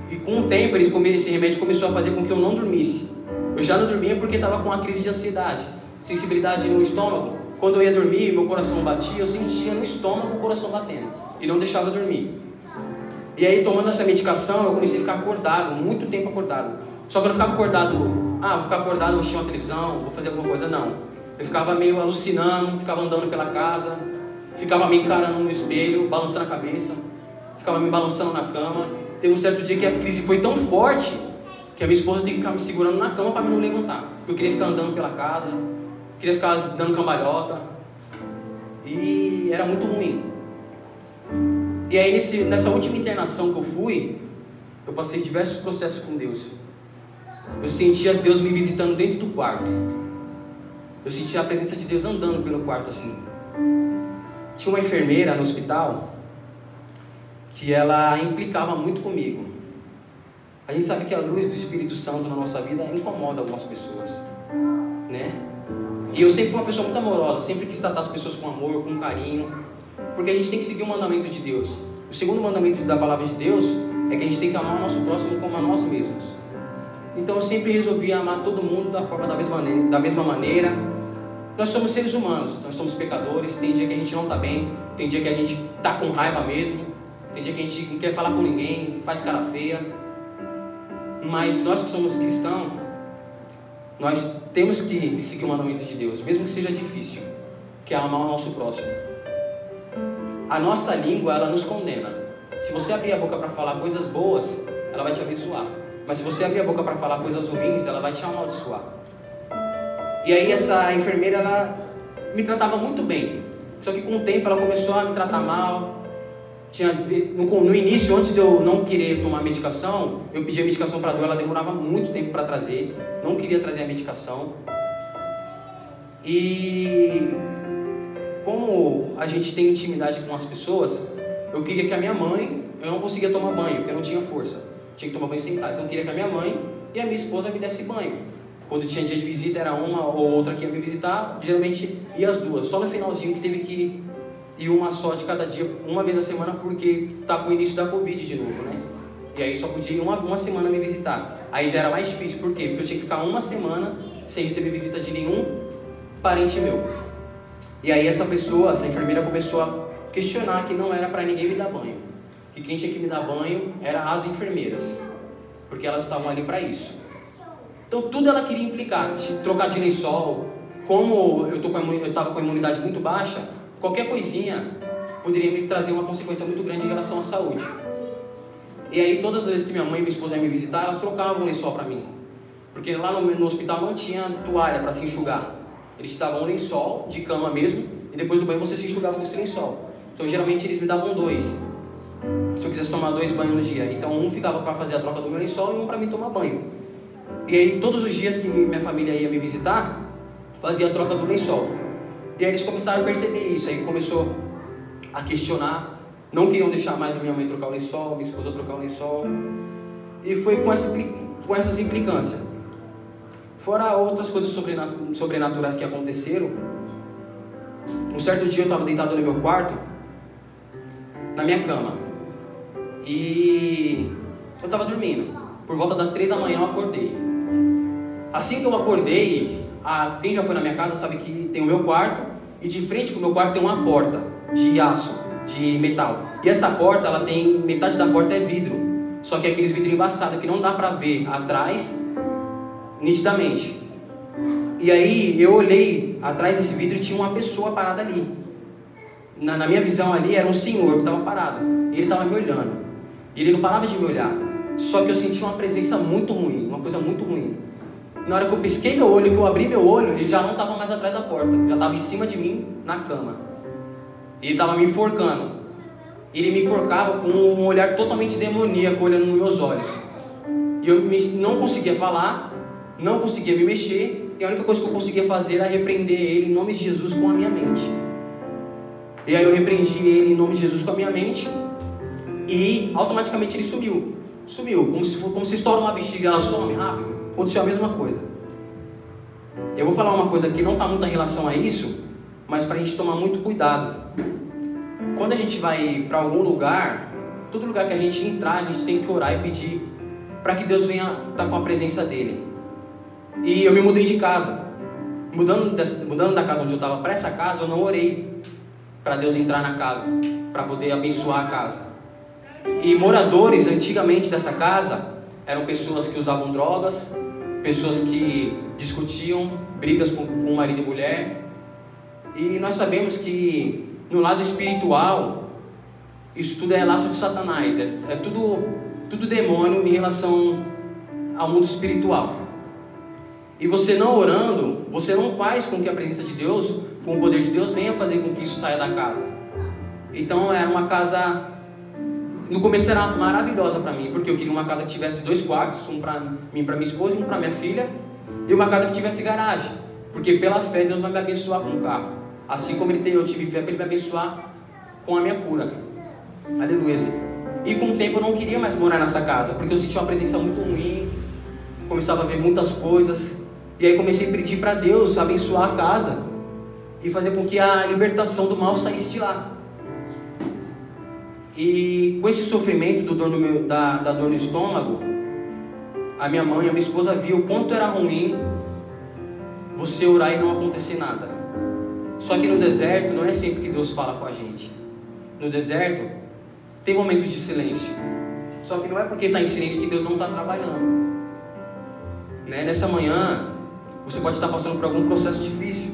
[SPEAKER 1] E com o tempo, esse remédio começou a fazer com que eu não dormisse. Eu já não dormia porque estava com uma crise de ansiedade, sensibilidade no estômago, quando eu ia dormir, meu coração batia, eu sentia no estômago o coração batendo. E não deixava eu dormir. E aí, tomando essa medicação, eu comecei a ficar acordado, muito tempo acordado. Só que eu não ficava acordado, vou ficar acordado, vou assistir uma televisão, vou fazer alguma coisa, não. Eu ficava meio alucinando, ficava andando pela casa, ficava me encarando no espelho, balançando a cabeça, ficava me balançando na cama. Teve um certo dia que a crise foi tão forte que a minha esposa teve que ficar me segurando na cama para me não levantar. Eu queria ficar andando pela casa, queria ficar dando cambalhota, e era muito ruim. E aí nessa última internação que eu fui, eu passei diversos processos com Deus. Eu sentia Deus me visitando dentro do quarto. Eu sentia a presença de Deus andando pelo quarto assim. Tinha uma enfermeira no hospital que ela implicava muito comigo. A gente sabe que a luz do Espírito Santo na nossa vida incomoda algumas pessoas, né? E eu sempre fui uma pessoa muito amorosa, sempre quis tratar as pessoas com amor, com carinho, porque a gente tem que seguir o mandamento de Deus. O segundo mandamento da palavra de Deus é que a gente tem que amar o nosso próximo como a nós mesmos. Então eu sempre resolvi amar todo mundo da mesma maneira. Nós somos seres humanos, nós somos pecadores. Tem dia que a gente não está bem, tem dia que a gente está com raiva mesmo, tem dia que a gente não quer falar com ninguém, faz cara feia. Mas nós que somos cristãos, nós temos que seguir o mandamento de Deus, mesmo que seja difícil, que é amar o nosso próximo. A nossa língua, ela nos condena. Se você abrir a boca para falar coisas boas, ela vai te abençoar. Mas se você abrir a boca para falar coisas ruins, ela vai te amaldiçoar. E aí essa enfermeira, ela me tratava muito bem. Só que com o tempo ela começou a me tratar mal. No início, antes de eu não querer tomar medicação, eu pedia medicação para dor, ela demorava muito tempo para trazer. Não queria trazer a medicação. E como a gente tem intimidade com as pessoas, eu queria que a minha mãe, eu não conseguia tomar banho, porque eu não tinha força. Tinha que tomar banho sentado. Então eu queria que a minha mãe e a minha esposa me dessem banho. Quando tinha dia de visita, era uma ou outra que ia me visitar. Geralmente ia as duas. Só no finalzinho que teve que ir uma só de cada dia, uma vez a semana, porque tá com o início da Covid de novo, né? E aí só podia ir uma semana me visitar. Aí já era mais difícil. Por quê? Porque eu tinha que ficar uma semana sem receber visita de nenhum parente meu. E aí essa enfermeira começou a questionar que não era para ninguém me dar banho. Que quem tinha que me dar banho eram as enfermeiras, porque elas estavam ali para isso. Então tudo ela queria implicar, se trocar de lençol. Como eu estava com a imunidade muito baixa, qualquer coisinha poderia me trazer uma consequência muito grande em relação à saúde. E aí todas as vezes que minha mãe e minha esposa iam me visitar, elas trocavam um lençol para mim, porque lá no hospital não tinha toalha para se enxugar. Eles te davam um lençol de cama mesmo, e depois do banho você se enxugava com esse lençol. Então geralmente eles me davam 2, se eu quisesse tomar 2 banhos no dia. Então um ficava para fazer a troca do meu lençol e um para mim tomar banho. E aí todos os dias que minha família ia me visitar, fazia a troca do lençol. E aí eles começaram a perceber isso. Aí começou a questionar. Não queriam deixar mais a minha mãe trocar o lençol, minha esposa trocar o lençol. E foi com essas implicâncias. Fora outras coisas sobrenaturais que aconteceram. Um certo dia eu estava deitado no meu quarto, na minha cama, e eu estava dormindo. Por volta das 3 da manhã eu acordei. Assim que eu acordei, quem já foi na minha casa sabe que tem o meu quarto, e de frente com o meu quarto tem uma porta de aço, de metal. E essa porta, ela tem, metade da porta é vidro, só que é aqueles vidros embaçados que não dá pra ver atrás nitidamente. E aí eu olhei atrás desse vidro e tinha uma pessoa parada ali. Na minha visão ali era um senhor que estava parado. E ele estava me olhando. E ele não parava de me olhar. Só que eu senti uma presença muito ruim, uma coisa muito ruim. Na hora que eu pisquei meu olho, que eu abri meu olho, ele já não estava mais atrás da porta. Já estava em cima de mim, na cama. E ele estava me enforcando. Ele me enforcava com um olhar totalmente demoníaco, olhando nos meus olhos. E eu não conseguia falar, não conseguia me mexer. E a única coisa que eu conseguia fazer era repreender ele em nome de Jesus com a minha mente. E aí eu repreendi ele em nome de Jesus com a minha mente. E automaticamente ele sumiu. Sumiu, como se estoura uma bexiga, ela some rápido. Aconteceu a mesma coisa. Eu vou falar uma coisa que não está muito em relação a isso, mas para a gente tomar muito cuidado. Quando a gente vai para algum lugar, todo lugar que a gente entrar, a gente tem que orar e pedir para que Deus venha estar com a presença dele. E eu me mudei de casa. mudando da casa onde eu estava para essa casa, eu não orei para Deus entrar na casa, para poder abençoar a casa. E moradores antigamente dessa casa eram pessoas que usavam drogas, pessoas que discutiam, brigas com marido e mulher. E nós sabemos que no lado espiritual, isso tudo é laço de Satanás, é tudo demônio em relação ao mundo espiritual. E você não orando, você não faz com que a presença de Deus, com o poder de Deus, venha fazer com que isso saia da casa. Então era uma casa, no começo era maravilhosa para mim, porque eu queria uma casa que tivesse 2 quartos, um para mim e para minha esposa, um para minha filha, e uma casa que tivesse garagem, porque pela fé Deus vai me abençoar com um carro, assim como eu tive fé para Ele me abençoar com a minha cura. Aleluia. E com o tempo eu não queria mais morar nessa casa, porque eu sentia uma presença muito ruim, começava a ver muitas coisas, e aí comecei a pedir para Deus abençoar a casa e fazer com que a libertação do mal saísse de lá. E com esse sofrimento da dor no estômago, a minha mãe, a minha esposa viu o quanto era ruim você orar e não acontecer nada. Só que no deserto não é sempre que Deus fala com a gente. No deserto tem momentos de silêncio. Só que não é porque está em silêncio que Deus não está trabalhando. Nessa manhã você pode estar passando por algum processo difícil,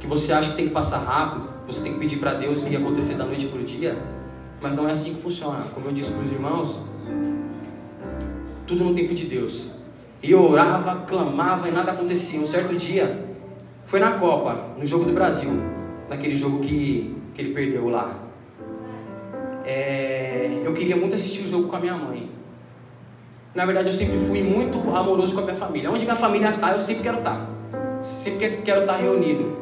[SPEAKER 1] que você acha que tem que passar rápido, você tem que pedir para Deus e acontecer da noite para o dia. Mas não é assim que funciona. Como eu disse para os irmãos, tudo no tempo de Deus. E eu orava, clamava e nada acontecia. Um certo dia, foi na Copa, no jogo do Brasil, naquele jogo que ele perdeu lá. Eu queria muito assistir o jogo com a minha mãe. Na verdade, eu sempre fui muito amoroso com a minha família. Onde minha família está, eu sempre quero estar. Sempre quero estar reunido.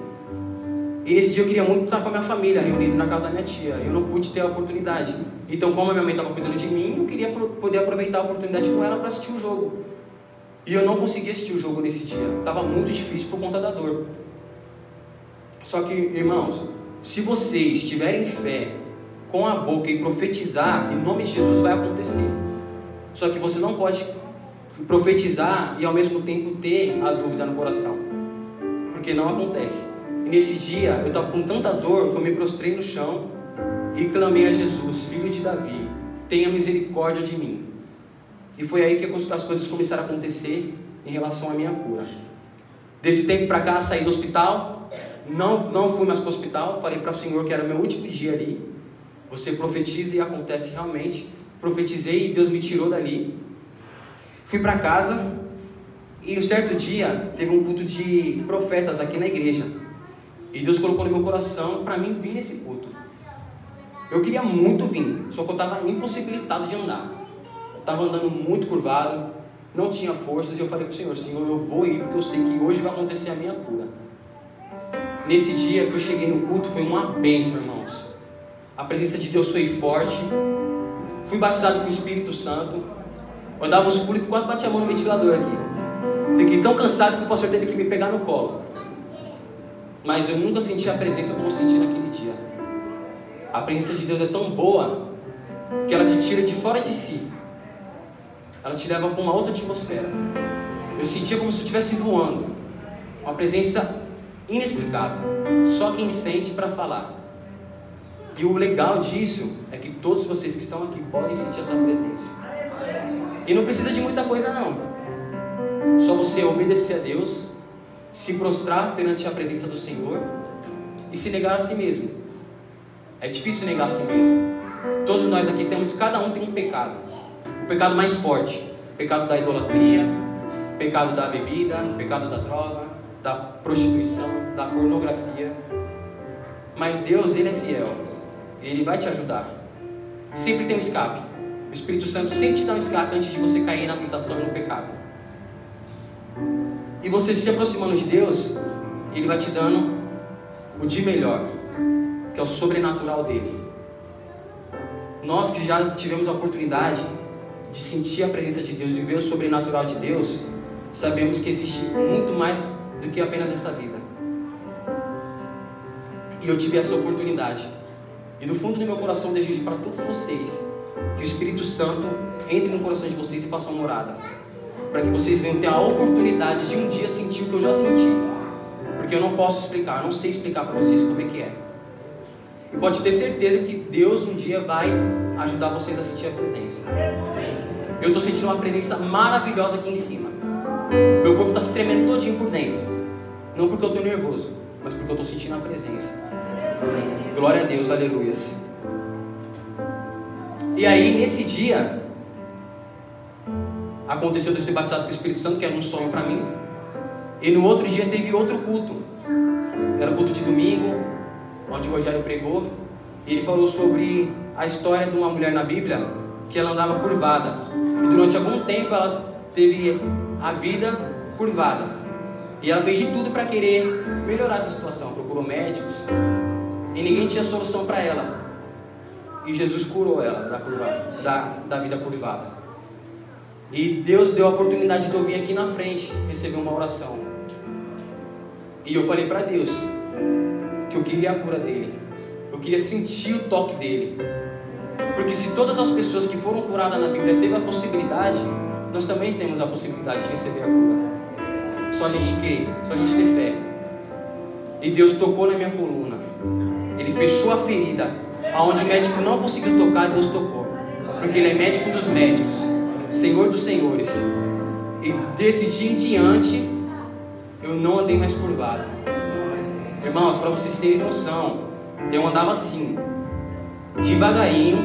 [SPEAKER 1] E nesse dia eu queria muito estar com a minha família, reunido na casa da minha tia. Eu não pude ter a oportunidade. Então, como a minha mãe estava cuidando de mim, eu queria poder aproveitar a oportunidade com ela para assistir o jogo. E eu não consegui assistir o jogo nesse dia. Estava muito difícil por conta da dor. Só que, irmãos, se vocês tiverem fé com a boca e profetizar, em nome de Jesus vai acontecer. Só que você não pode profetizar e ao mesmo tempo ter a dúvida no coração, porque não acontece. E nesse dia eu estava com tanta dor que eu me prostrei no chão e clamei a Jesus, filho de Davi, tenha misericórdia de mim. E foi aí que as coisas começaram a acontecer em relação à minha cura. Desse tempo para cá, saí do hospital, não fui mais para o hospital, falei para o Senhor que era o meu último dia ali. Você profetiza e acontece realmente. Profetizei e Deus me tirou dali. Fui para casa e um certo dia teve um culto de profetas aqui na igreja. E Deus colocou no meu coração para mim vir nesse culto. Eu queria muito vir, só que eu estava impossibilitado de andar. Eu estava andando muito curvado, não tinha forças. E eu falei para o Senhor, Senhor, eu vou ir porque eu sei que hoje vai acontecer a minha cura. Nesse dia que eu cheguei no culto foi uma bênção, irmãos. A presença de Deus foi forte. Fui batizado com o Espírito Santo. Eu dava os pulos e quase bati a mão no ventilador aqui. Fiquei tão cansado que o pastor teve que me pegar no colo. Mas eu nunca senti a presença como eu senti naquele dia. A presença de Deus é tão boa que ela te tira de fora de si. Ela te leva para uma outra atmosfera. Eu sentia como se eu estivesse voando. Uma presença inexplicável. Só quem sente para falar. E o legal disso é que todos vocês que estão aqui podem sentir essa presença. E não precisa de muita coisa não. Só você obedecer a Deus, se prostrar perante a presença do Senhor e se negar a si mesmo. É difícil negar a si mesmo. Todos nós aqui temos, cada um tem um pecado. O pecado mais forte, o pecado da idolatria, o pecado da bebida, o pecado da droga, da prostituição, da pornografia. Mas Deus, Ele é fiel. Ele vai te ajudar. Sempre tem um escape. O Espírito Santo sempre te dá um escape antes de você cair na tentação e no pecado. E você se aproximando de Deus, Ele vai te dando o de melhor, que é o sobrenatural dele. Nós que já tivemos a oportunidade de sentir a presença de Deus e ver o sobrenatural de Deus, sabemos que existe muito mais do que apenas essa vida. E eu tive essa oportunidade. E do fundo do meu coração eu desejo para todos vocês que o Espírito Santo entre no coração de vocês e faça uma morada, para que vocês venham ter a oportunidade de um dia sentir o que eu já senti. porque eu não posso explicar, eu não sei explicar para vocês como é que é. E pode ter certeza que Deus um dia vai ajudar vocês a sentir a presença. Eu estou sentindo uma presença maravilhosa aqui em cima. Meu corpo está se tremendo todinho por dentro. Não porque eu estou nervoso, mas porque eu estou sentindo a presença. Glória a Deus, aleluias. E aí, nesse dia, aconteceu de eu ser batizado com o Espírito Santo, que era um sonho para mim. E no outro dia teve outro culto. Era o culto de domingo, onde o Rogério pregou. E ele falou sobre a história de uma mulher na Bíblia, que ela andava curvada. E durante algum tempo ela teve a vida curvada. E ela fez de tudo para querer melhorar essa situação. Procurou médicos. E ninguém tinha solução para ela. E Jesus curou ela da vida curvada. E Deus deu a oportunidade de eu vir aqui na frente receber uma oração. E eu falei para Deus que eu queria a cura dele. Eu queria sentir o toque dele. Porque se todas as pessoas que foram curadas na Bíblia teve a possibilidade, nós também temos a possibilidade de receber a cura. Só a gente crer, só a gente ter fé. E Deus tocou na minha coluna. Ele fechou a ferida. Aonde o médico não conseguiu tocar, Deus tocou. Porque Ele é médico dos médicos, Senhor dos senhores. E desse dia em diante, eu não andei mais curvado. Irmãos, para vocês terem noção, eu andava assim, devagarinho,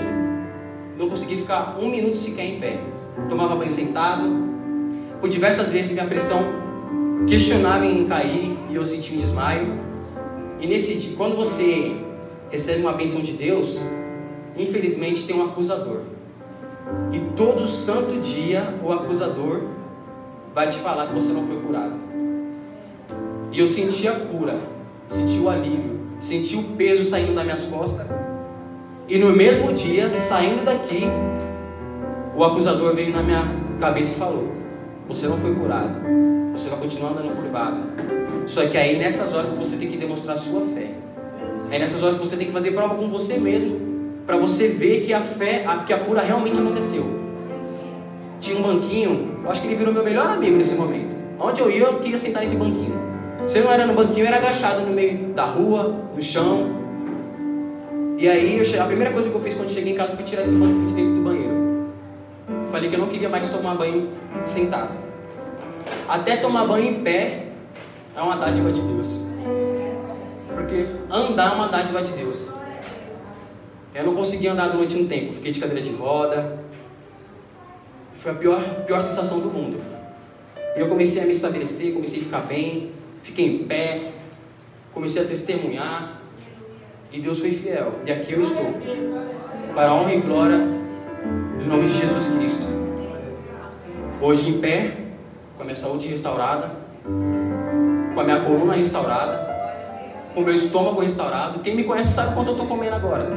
[SPEAKER 1] não conseguia ficar um minuto sequer em pé. Tomava banho sentado. Por diversas vezes minha pressão questionava em cair e eu sentia um desmaio. E nesse dia, quando você recebe uma bênção de Deus, infelizmente tem um acusador. E todo santo dia o acusador vai te falar que você não foi curado. E eu senti a cura, senti o alívio, senti o peso saindo das minhas costas. E no mesmo dia, saindo daqui, o acusador veio na minha cabeça e falou: você não foi curado, você vai continuar andando curvado. Só que aí nessas horas você tem que demonstrar a sua fé. É nessas horas que você tem que fazer prova com você mesmo, para você ver que a fé, que a cura realmente aconteceu. Tinha um banquinho, eu acho que ele virou meu melhor amigo nesse momento. Onde eu ia, eu queria sentar nesse banquinho. Se eu não era no banquinho, eu era agachado no meio da rua, no chão. E aí, a primeira coisa que eu fiz quando cheguei em casa foi tirar esse banquinho de dentro do banheiro. Falei que eu não queria mais tomar banho sentado. Até tomar banho em pé é uma dádiva de Deus. Porque andar é uma dádiva de Deus. Eu não consegui andar durante um tempo. Fiquei de cadeira de roda. Foi a pior sensação do mundo. E eu comecei a me estabelecer, comecei a ficar bem. Fiquei em pé. Comecei a testemunhar. E Deus foi fiel. E aqui eu estou. Para a honra e glória do nome de Jesus Cristo. Hoje em pé, com a minha saúde restaurada, com a minha coluna restaurada, com o meu estômago restaurado. Quem me conhece sabe quanto eu estou comendo agora.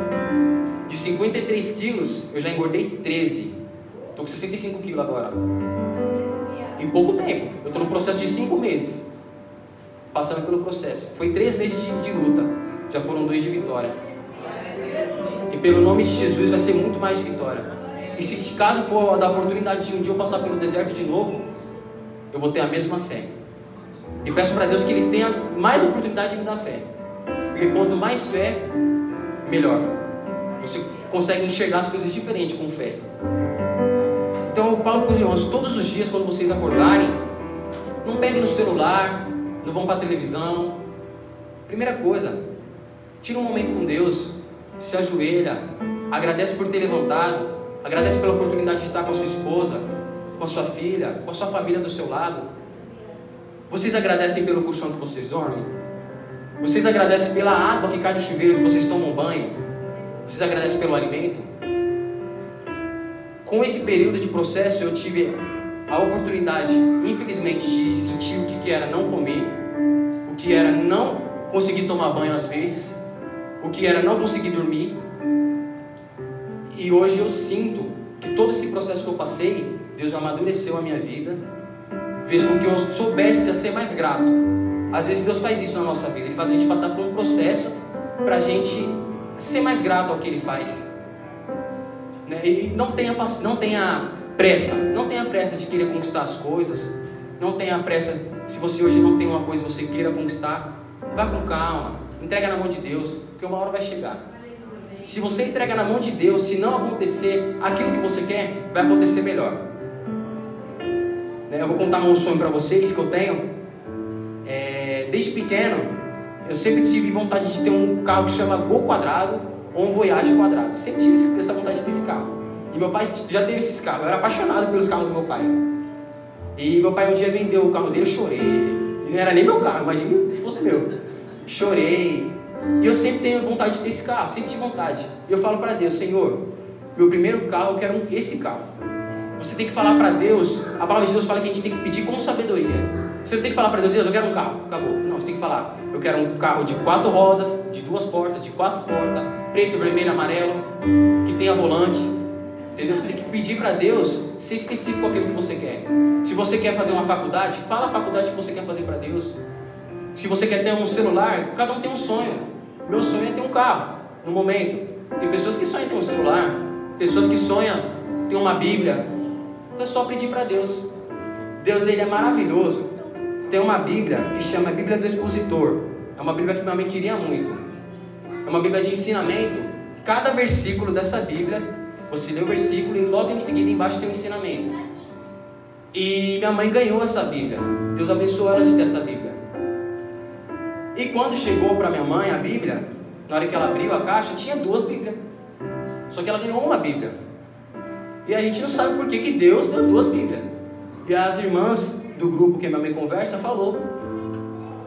[SPEAKER 1] De 53 quilos, eu já engordei 13. Estou com 65 quilos agora. Em pouco tempo. Eu estou no processo de 5 meses. Passando pelo processo. Foi 3 meses de luta. Já foram 2 de vitória. E pelo nome de Jesus vai ser muito mais de vitória. E se caso for da oportunidade de um dia eu passar pelo deserto de novo, eu vou ter a mesma fé. E peço para Deus que Ele tenha mais oportunidade de me dar fé. Porque quanto mais fé, melhor. Você consegue enxergar as coisas diferentes com fé. Então eu falo para os irmãos, todos os dias quando vocês acordarem, não peguem no celular, não vão para a televisão. Primeira coisa, tira um momento com Deus, se ajoelha, agradece por ter levantado, agradece pela oportunidade de estar com a sua esposa, com a sua filha, com a sua família do seu lado. Vocês agradecem pelo colchão que vocês dormem? Vocês agradecem pela água que cai do chuveiro que vocês tomam banho? Vocês agradecem pelo alimento? Com esse período de processo eu tive a oportunidade, infelizmente, de sentir o que era não comer, o que era não conseguir tomar banho às vezes, o que era não conseguir dormir. E hoje eu sinto que todo esse processo que eu passei, Deus amadureceu a minha vida, fez com que eu soubesse a ser mais grato. Às vezes Deus faz isso na nossa vida, Ele faz a gente passar por um processo para a gente ser mais grato ao que Ele faz. E não tenha pressa de querer conquistar as coisas, não tenha pressa Se você hoje não tem uma coisa que você queira conquistar, vá com calma, entrega na mão de Deus, porque uma hora vai chegar. Se você entrega na mão de Deus, se não acontecer aquilo que você quer, vai acontecer melhor. Eu vou contar um sonho para vocês que eu tenho. Desde pequeno, eu sempre tive vontade de ter um carro que chama Gol quadrado ou um Voyage quadrado. Sempre tive essa vontade de ter esse carro. E meu pai já teve esses carros. Eu era apaixonado pelos carros do meu pai. E meu pai um dia vendeu o carro dele, eu chorei. E não era nem meu carro, imagina se fosse meu. Chorei. E eu sempre tenho vontade de ter esse carro, sempre tive vontade. E eu falo para Deus, Senhor, meu primeiro carro, eu quero esse carro. Você tem que falar para Deus, a palavra de Deus fala que a gente tem que pedir com sabedoria. Você não tem que falar para Deus, Deus, eu quero um carro, acabou. Não, você tem que falar, eu quero um carro de 4 rodas, de 2 portas, de 4 portas, preto, vermelho, amarelo, que tenha volante. Entendeu? Você tem que pedir para Deus ser específico com aquilo que você quer. Se você quer fazer uma faculdade, fala a faculdade que você quer fazer para Deus. Se você quer ter um celular, cada um tem um sonho. Meu sonho é ter um carro, no momento. Tem pessoas que sonham ter um celular, pessoas que sonham ter uma Bíblia. Então é só pedir para Deus. Deus, Ele é maravilhoso. Tem uma Bíblia que chama Bíblia do Expositor. É uma Bíblia que minha mãe queria muito. É uma Bíblia de ensinamento. Cada versículo dessa Bíblia, você lê o versículo e logo em seguida embaixo tem um ensinamento. E minha mãe ganhou essa Bíblia. Deus abençoou ela de ter essa Bíblia. E quando chegou para minha mãe a Bíblia, na hora que ela abriu a caixa, tinha 2 Bíblias. Só que ela ganhou uma Bíblia. E a gente não sabe por que Deus deu 2 Bíblias. E as irmãs do grupo que a minha mãe conversa falou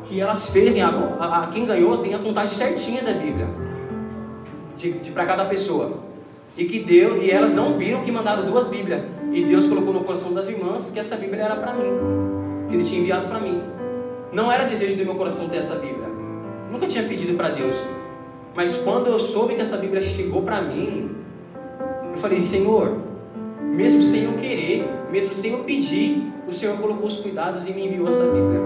[SPEAKER 1] que elas fez, quem ganhou tem a contagem certinha da Bíblia para cada pessoa. E que Deus, e elas não viram que mandaram 2 Bíblias. E Deus colocou no coração das irmãs que essa Bíblia era para mim, que Ele tinha enviado para mim. Não era desejo do meu coração ter essa Bíblia. Nunca tinha pedido para Deus. Mas quando eu soube que essa Bíblia chegou para mim, eu falei, Senhor, mesmo sem eu querer, mesmo sem eu pedir, o Senhor colocou os cuidados e me enviou essa Bíblia.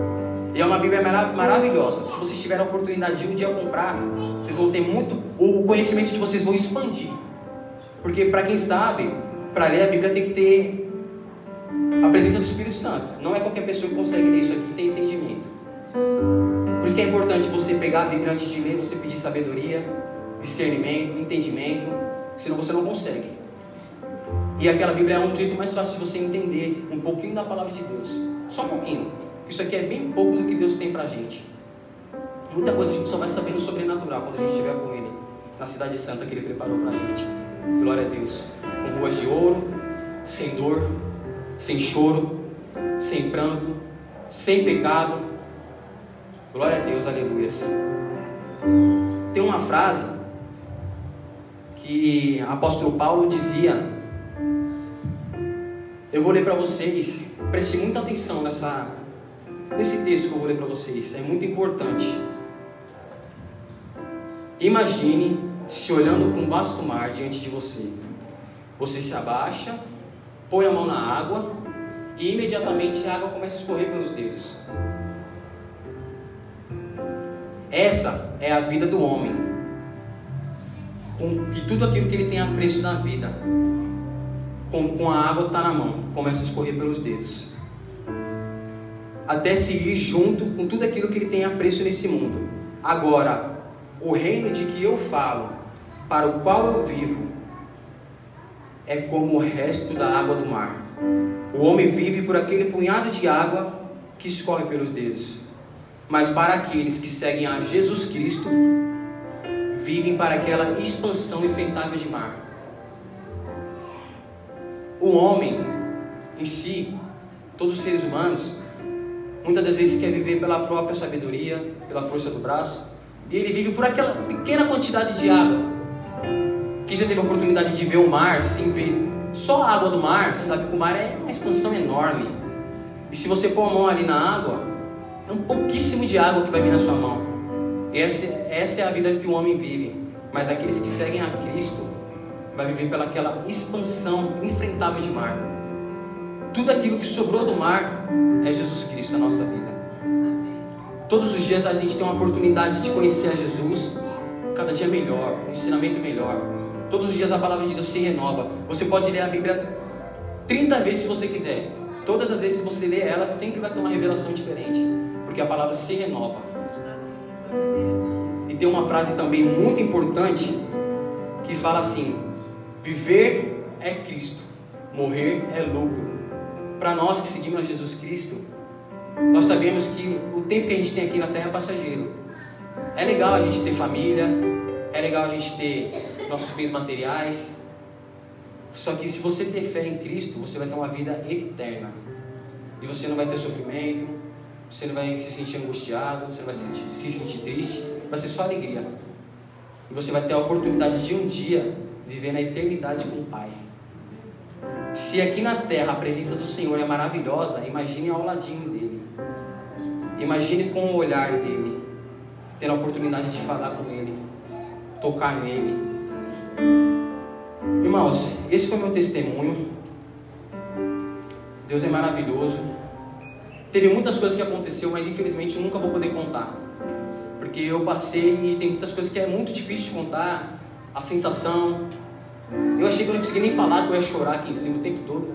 [SPEAKER 1] E é uma Bíblia maravilhosa. Se vocês tiverem a oportunidade de um dia comprar, vocês vão ter muito, o conhecimento de vocês vão expandir. Porque para quem sabe, para ler a Bíblia tem que ter a presença do Espírito Santo. Não é qualquer pessoa que consegue ler isso aqui e ter entendimento. Por isso que é importante você pegar a Bíblia antes de ler, você pedir sabedoria, discernimento, entendimento, senão você não consegue. E aquela Bíblia é um jeito mais fácil de você entender um pouquinho da palavra de Deus. Só um pouquinho. Isso aqui é bem pouco do que Deus tem pra gente. Muita coisa a gente só vai saber no sobrenatural quando a gente estiver com Ele, na cidade santa que Ele preparou pra gente. Glória a Deus. Com ruas de ouro, sem dor, sem choro, sem pranto, sem pecado. Glória a Deus, aleluias. Tem uma frase que o apóstolo Paulo dizia. Eu vou ler para vocês. Preste muita atenção nesse texto que eu vou ler para vocês. É muito importante. Imagine se olhando para um vasto mar diante de você. Você se abaixa, põe a mão na água e imediatamente a água começa a escorrer pelos dedos. Essa é a vida do homem, com que tudo aquilo que ele tem apreço na vida, com a água está na mão, começa a escorrer pelos dedos, até se ir junto com tudo aquilo que ele tem apreço nesse mundo. Agora, o reino de que eu falo, para o qual eu vivo, é como o resto da água do mar. O homem vive por aquele punhado de água que escorre pelos dedos. Mas para aqueles que seguem a Jesus Cristo, vivem para aquela expansão infrentável de mar. O homem em si, todos os seres humanos, muitas das vezes quer viver pela própria sabedoria, pela força do braço, e ele vive por aquela pequena quantidade de água. Quem já teve a oportunidade de ver o mar, sem ver só a água do mar, sabe que o mar é uma expansão enorme. E se você pôr a mão ali na água, é um pouquíssimo de água que vai vir na sua mão. E essa é a vida que o homem vive. Mas aqueles que seguem a Cristo vai viver pelaquela expansão infrentável de mar. Tudo aquilo que sobrou do mar é Jesus Cristo na nossa vida. Todos os dias a gente tem uma oportunidade de conhecer a Jesus, cada dia melhor, um ensinamento melhor. Todos os dias a palavra de Deus se renova. Você pode ler a Bíblia 30 vezes se você quiser. Todas as vezes que você lê ela, sempre vai ter uma revelação diferente, porque a palavra se renova. E tem uma frase também muito importante que fala assim: viver é Cristo, morrer é lucro. Para nós que seguimos a Jesus Cristo, nós sabemos que o tempo que a gente tem aqui na terra é passageiro. É legal a gente ter família, é legal a gente ter nossos bens materiais, só que se você ter fé em Cristo, você vai ter uma vida eterna. E você não vai ter sofrimento, você não vai se sentir angustiado, você não vai se sentir triste, vai ser só alegria. E você vai ter a oportunidade de um dia viver na eternidade com o Pai. Se aqui na terra a presença do Senhor é maravilhosa, imagine ao ladinho dele. Imagine com o olhar dele, ter a oportunidade de falar com ele, tocar nele. Irmãos, esse foi meu testemunho. Deus é maravilhoso. Teve muitas coisas que aconteceu, mas infelizmente eu nunca vou poder contar, porque eu passei e tem muitas coisas que é muito difícil de contar. A sensação, eu achei que eu não conseguia nem falar, que eu ia chorar aqui em cima o tempo todo,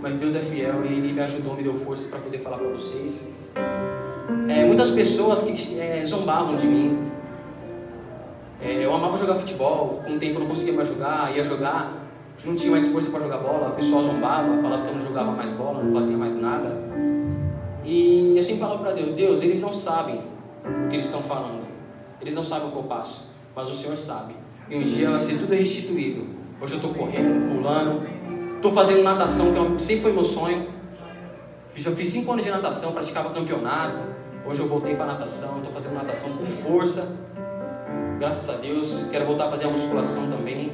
[SPEAKER 1] mas Deus é fiel e Ele me ajudou, me deu força para poder falar para vocês. Muitas pessoas que zombavam de mim. Eu amava jogar futebol, com o tempo eu não conseguia mais jogar, ia jogar, não tinha mais força para jogar bola, o pessoal zombava, falava que eu não jogava mais bola, não fazia mais nada. E eu sempre falava para Deus: Deus, eles não sabem o que eles estão falando, eles não sabem o que eu passo, mas o Senhor sabe. E um dia vai ser tudo restituído. Hoje eu estou correndo, pulando, estou fazendo natação, que sempre foi meu sonho. Já fiz 5 anos de natação, praticava campeonato. Hoje eu voltei para a natação, estou fazendo natação com força, graças a Deus. Quero voltar a fazer a musculação também.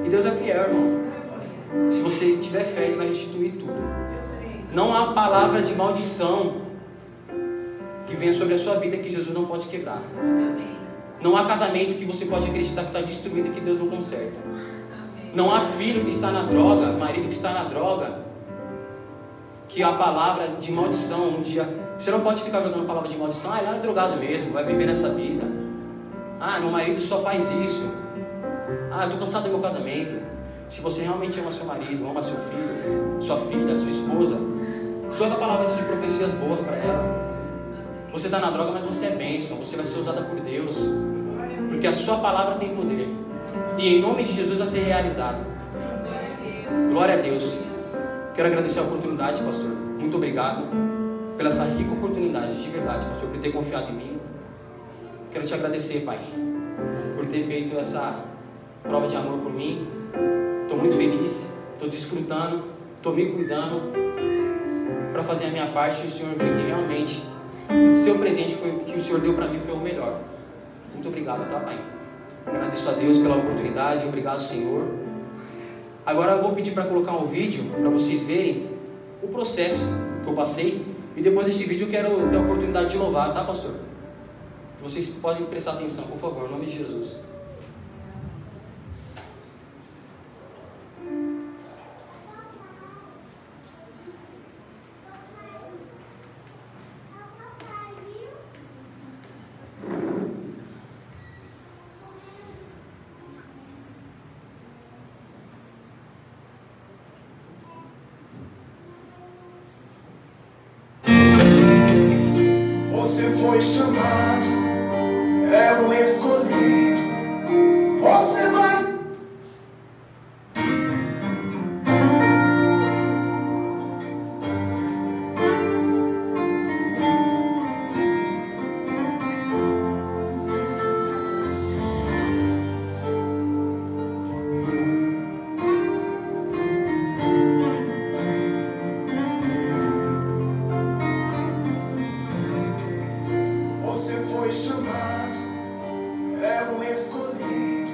[SPEAKER 1] E Deus é fiel, irmão. Se você tiver fé, Ele vai restituir tudo. Não há palavra de maldição que venha sobre a sua vida que Jesus não pode quebrar. Não há casamento que você pode acreditar que está destruído e que Deus não conserta. Não há filho que está na droga, marido que está na droga, que a palavra de maldição um dia... Você não pode ficar jogando palavra de maldição. Ele é drogado mesmo, vai viver nessa vida. Meu marido só faz isso. Eu estou cansado do meu casamento. Se você realmente ama seu marido, ama seu filho, sua filha, sua esposa, joga palavras de profecias boas para ela. Você está na droga, mas você é bênção. Você vai ser usada por Deus, porque a sua palavra tem poder. E em nome de Jesus vai ser realizado. Glória a Deus. Quero agradecer a oportunidade, pastor. Muito obrigado pela essa rica oportunidade, de verdade, pastor, por ter confiado em mim. Quero te agradecer, Pai, por ter feito essa prova de amor por mim. Estou muito feliz, estou desfrutando, estou me cuidando para fazer a minha parte. E o Senhor vê que realmente o seu presente que o Senhor deu para mim foi o melhor. Muito obrigado, tá, Pai? Agradeço a Deus pela oportunidade. Obrigado, Senhor. Agora eu vou pedir para colocar um vídeo para vocês verem o processo que eu passei. E depois desse vídeo eu quero ter a oportunidade de louvar, tá, pastor? Vocês podem prestar atenção, por favor, em nome de Jesus.
[SPEAKER 2] Você foi chamado, é o escolhido. Você vai. Você foi chamado, é o escolhido.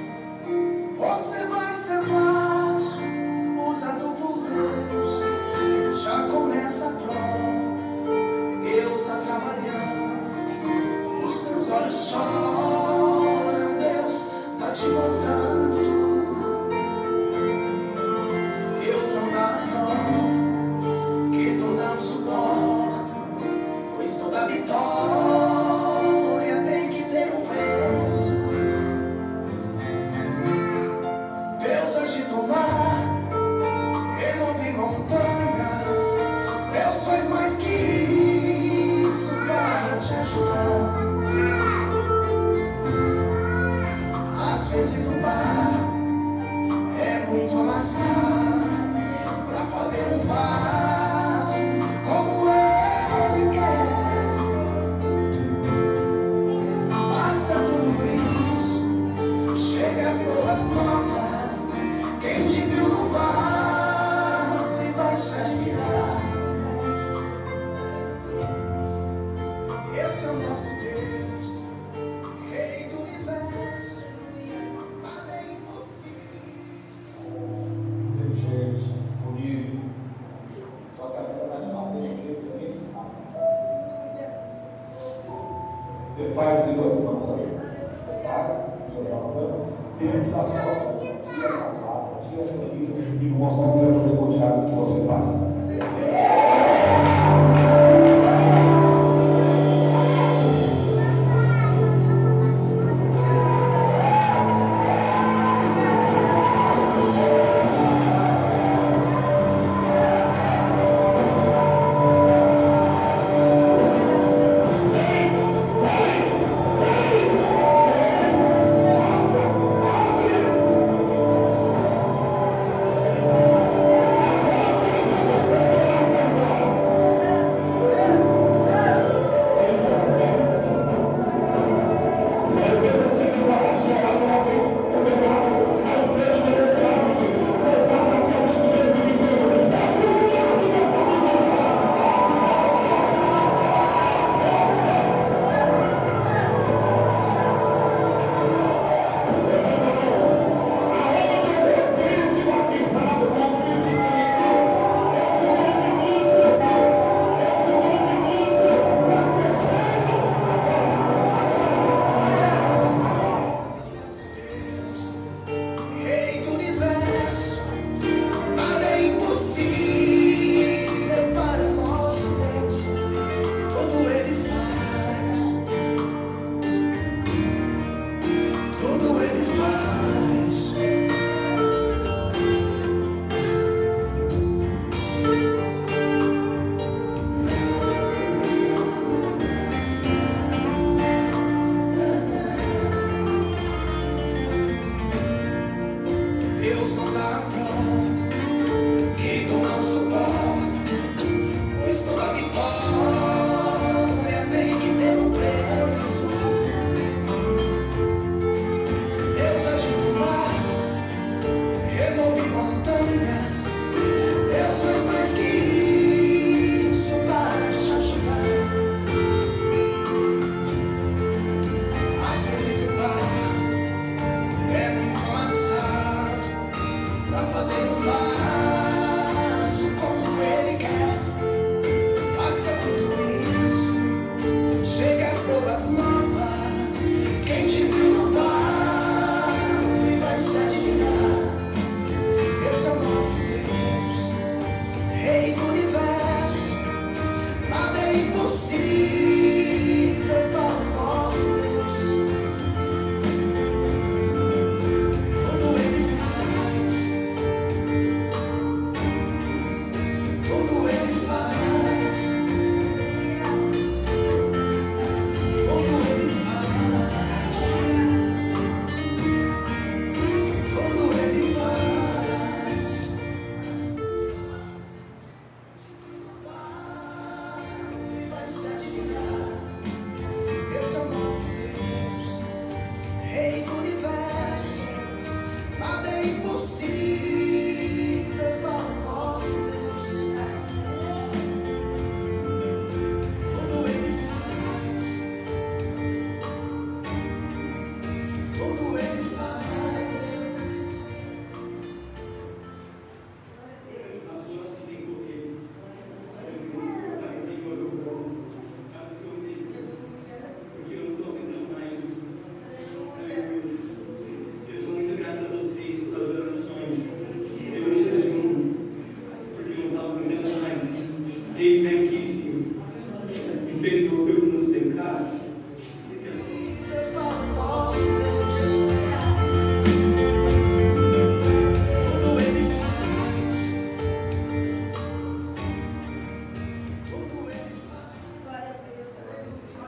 [SPEAKER 3] Você faz de novo, você faz, dentro da sua vida, tira a palavra, tira a feliz e mostra o grande debochado que você faz.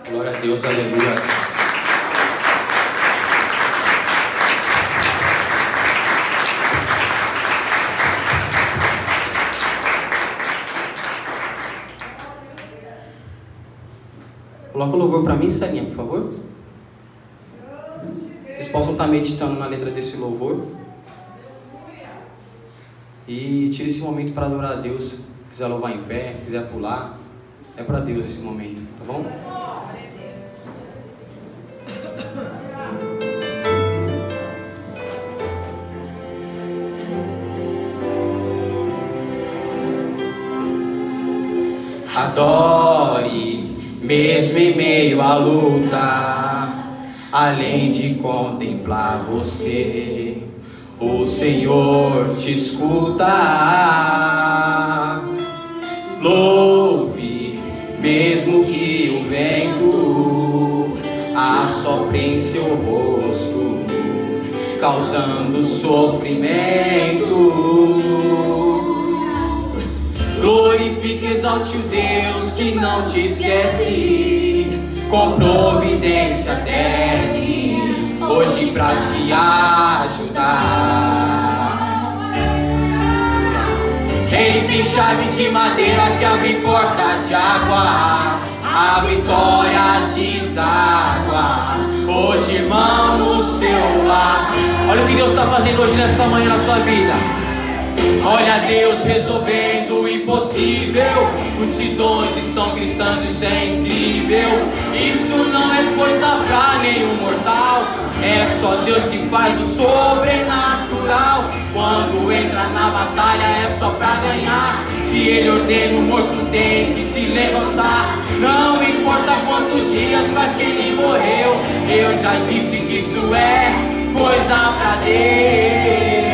[SPEAKER 1] Glória a Deus, aleluia. Coloca o louvor para mim, Sarinha, por favor. Vocês possam estar meditando na letra desse louvor. E tire esse momento para adorar a Deus. Se quiser louvar em pé, se quiser pular, é para Deus esse momento, tá bom? Adore mesmo em meio à luta, além de contemplar você, o Senhor te escuta. Louve, mesmo que o vento assopre em seu rosto, causando sofrimento. Glorifique, exalte o Deus que não te esquece, com providência desce hoje pra te ajudar. Ele tem chave de madeira que abre porta de águas, a vitória deságua hoje, irmão, no seu lar. Olha o que Deus está fazendo hoje nessa manhã na sua vida. Olha Deus resolvendo o impossível, multidões estão gritando, isso é incrível. Isso não é coisa pra nenhum mortal, é só Deus que faz o sobrenatural. Quando entra na batalha é só pra ganhar, se Ele ordena o morto tem que se levantar. Não importa quantos dias faz que Ele morreu, eu já disse que isso é coisa pra Deus.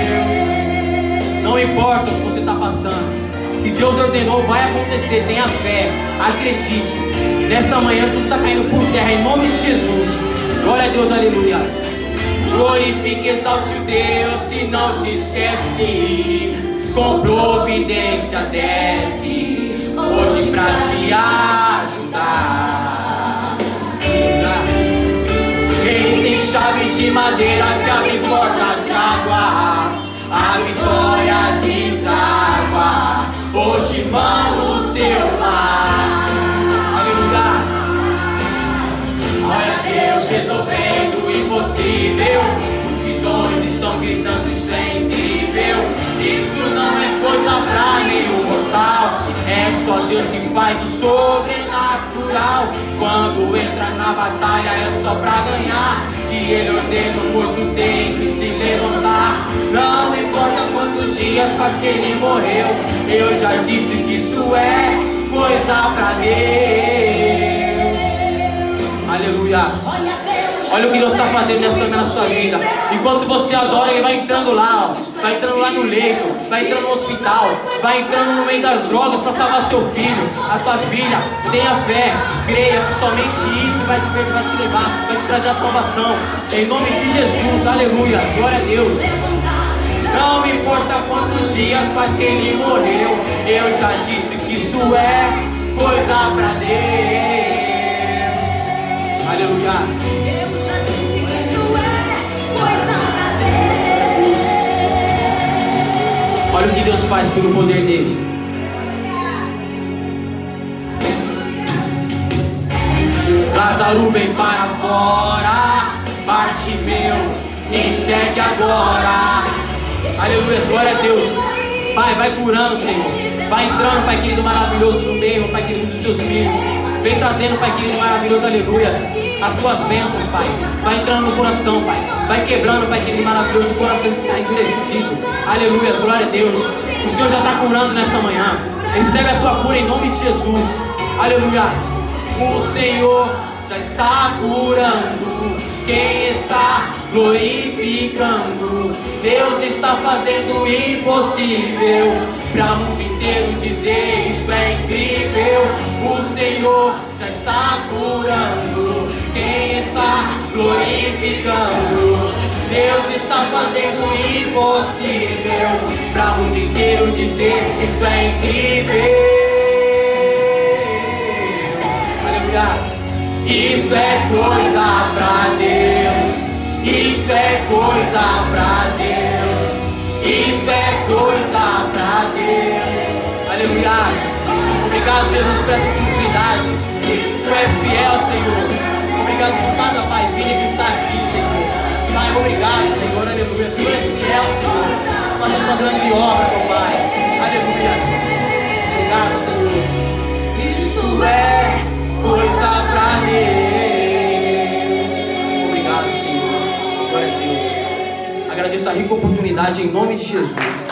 [SPEAKER 1] Não importa o que você está passando, se Deus ordenou, vai acontecer. Tenha fé, acredite. Nessa manhã tudo está caindo por terra, em nome de Jesus. Glória a Deus, aleluia. Glorifique, exalte o Deus que não te esquece, com providência desce hoje pra te ajudar. Ele tem chave de madeira que abre porta de águas, a vitória deságua hoje, irmão, no seu lar. Aleluia. Olha Deus resolvendo o impossível, multidões estão gritando, isso é incrível. Isso não é coisa pra nenhum mortal, é só Deus que faz o sobrenatural. Quando entra na batalha é só pra ganhar, se Ele ordena o morto tem que se levantar. Não importa quantos dias faz que Ele morreu, eu já disse que isso é coisa pra Deus. Aleluia. Olha o que Deus está fazendo nessa manhã na sua vida. Enquanto você adora, Ele vai entrando lá, ó. Vai entrando lá no leito, vai entrando no hospital, vai entrando no meio das drogas para salvar seu filho, a tua filha. Tenha fé, creia que somente isso vai te levar, vai te trazer a salvação. Em nome de Jesus, aleluia, glória a Deus. Não importa quantos dias faz que Ele morreu, eu já disse que isso é coisa pra Deus. Aleluia. Olha o que Deus faz pelo poder dele. Lázaro vem para fora, Bartimeu, enxergue agora. Aleluia, glória a Deus. Pai, vai curando, Senhor. Vai entrando, Pai querido maravilhoso, no meio, Pai querido dos seus filhos. Vem trazendo, Pai querido maravilhoso, aleluia, as tuas bênçãos, Pai. Vai entrando no coração, Pai. Vai quebrando, Pai querido maravilhoso, o coração que está endurecido. Aleluia, glória a Deus. O Senhor já está curando nessa manhã. Recebe a tua cura em nome de Jesus. Aleluia. O Senhor já está curando quem está glorificando. Deus está fazendo o impossível para o mundo inteiro dizer isso é incrível. O Senhor já está curando quem está glorificando. Deus está fazendo o impossível para o mundo inteiro dizer isso é incrível. Aleluia. Isso é coisa pra Deus. Isso é coisa pra Deus. Isso é coisa pra Deus. Aleluia. Obrigado, Jesus, por essa oportunidade. Tu és fiel, Senhor. Obrigado por cada pai e filha que está aqui, Senhor. Pai, obrigado, Senhor. Aleluia. Tu és fiel, Senhor. Fazendo uma grande obra, meu Pai. Aleluia. Obrigado, Senhor. Isso é coisa pra Deus. Obrigado, Senhor. Glória a Deus. Agradeço a rica oportunidade em nome de Jesus.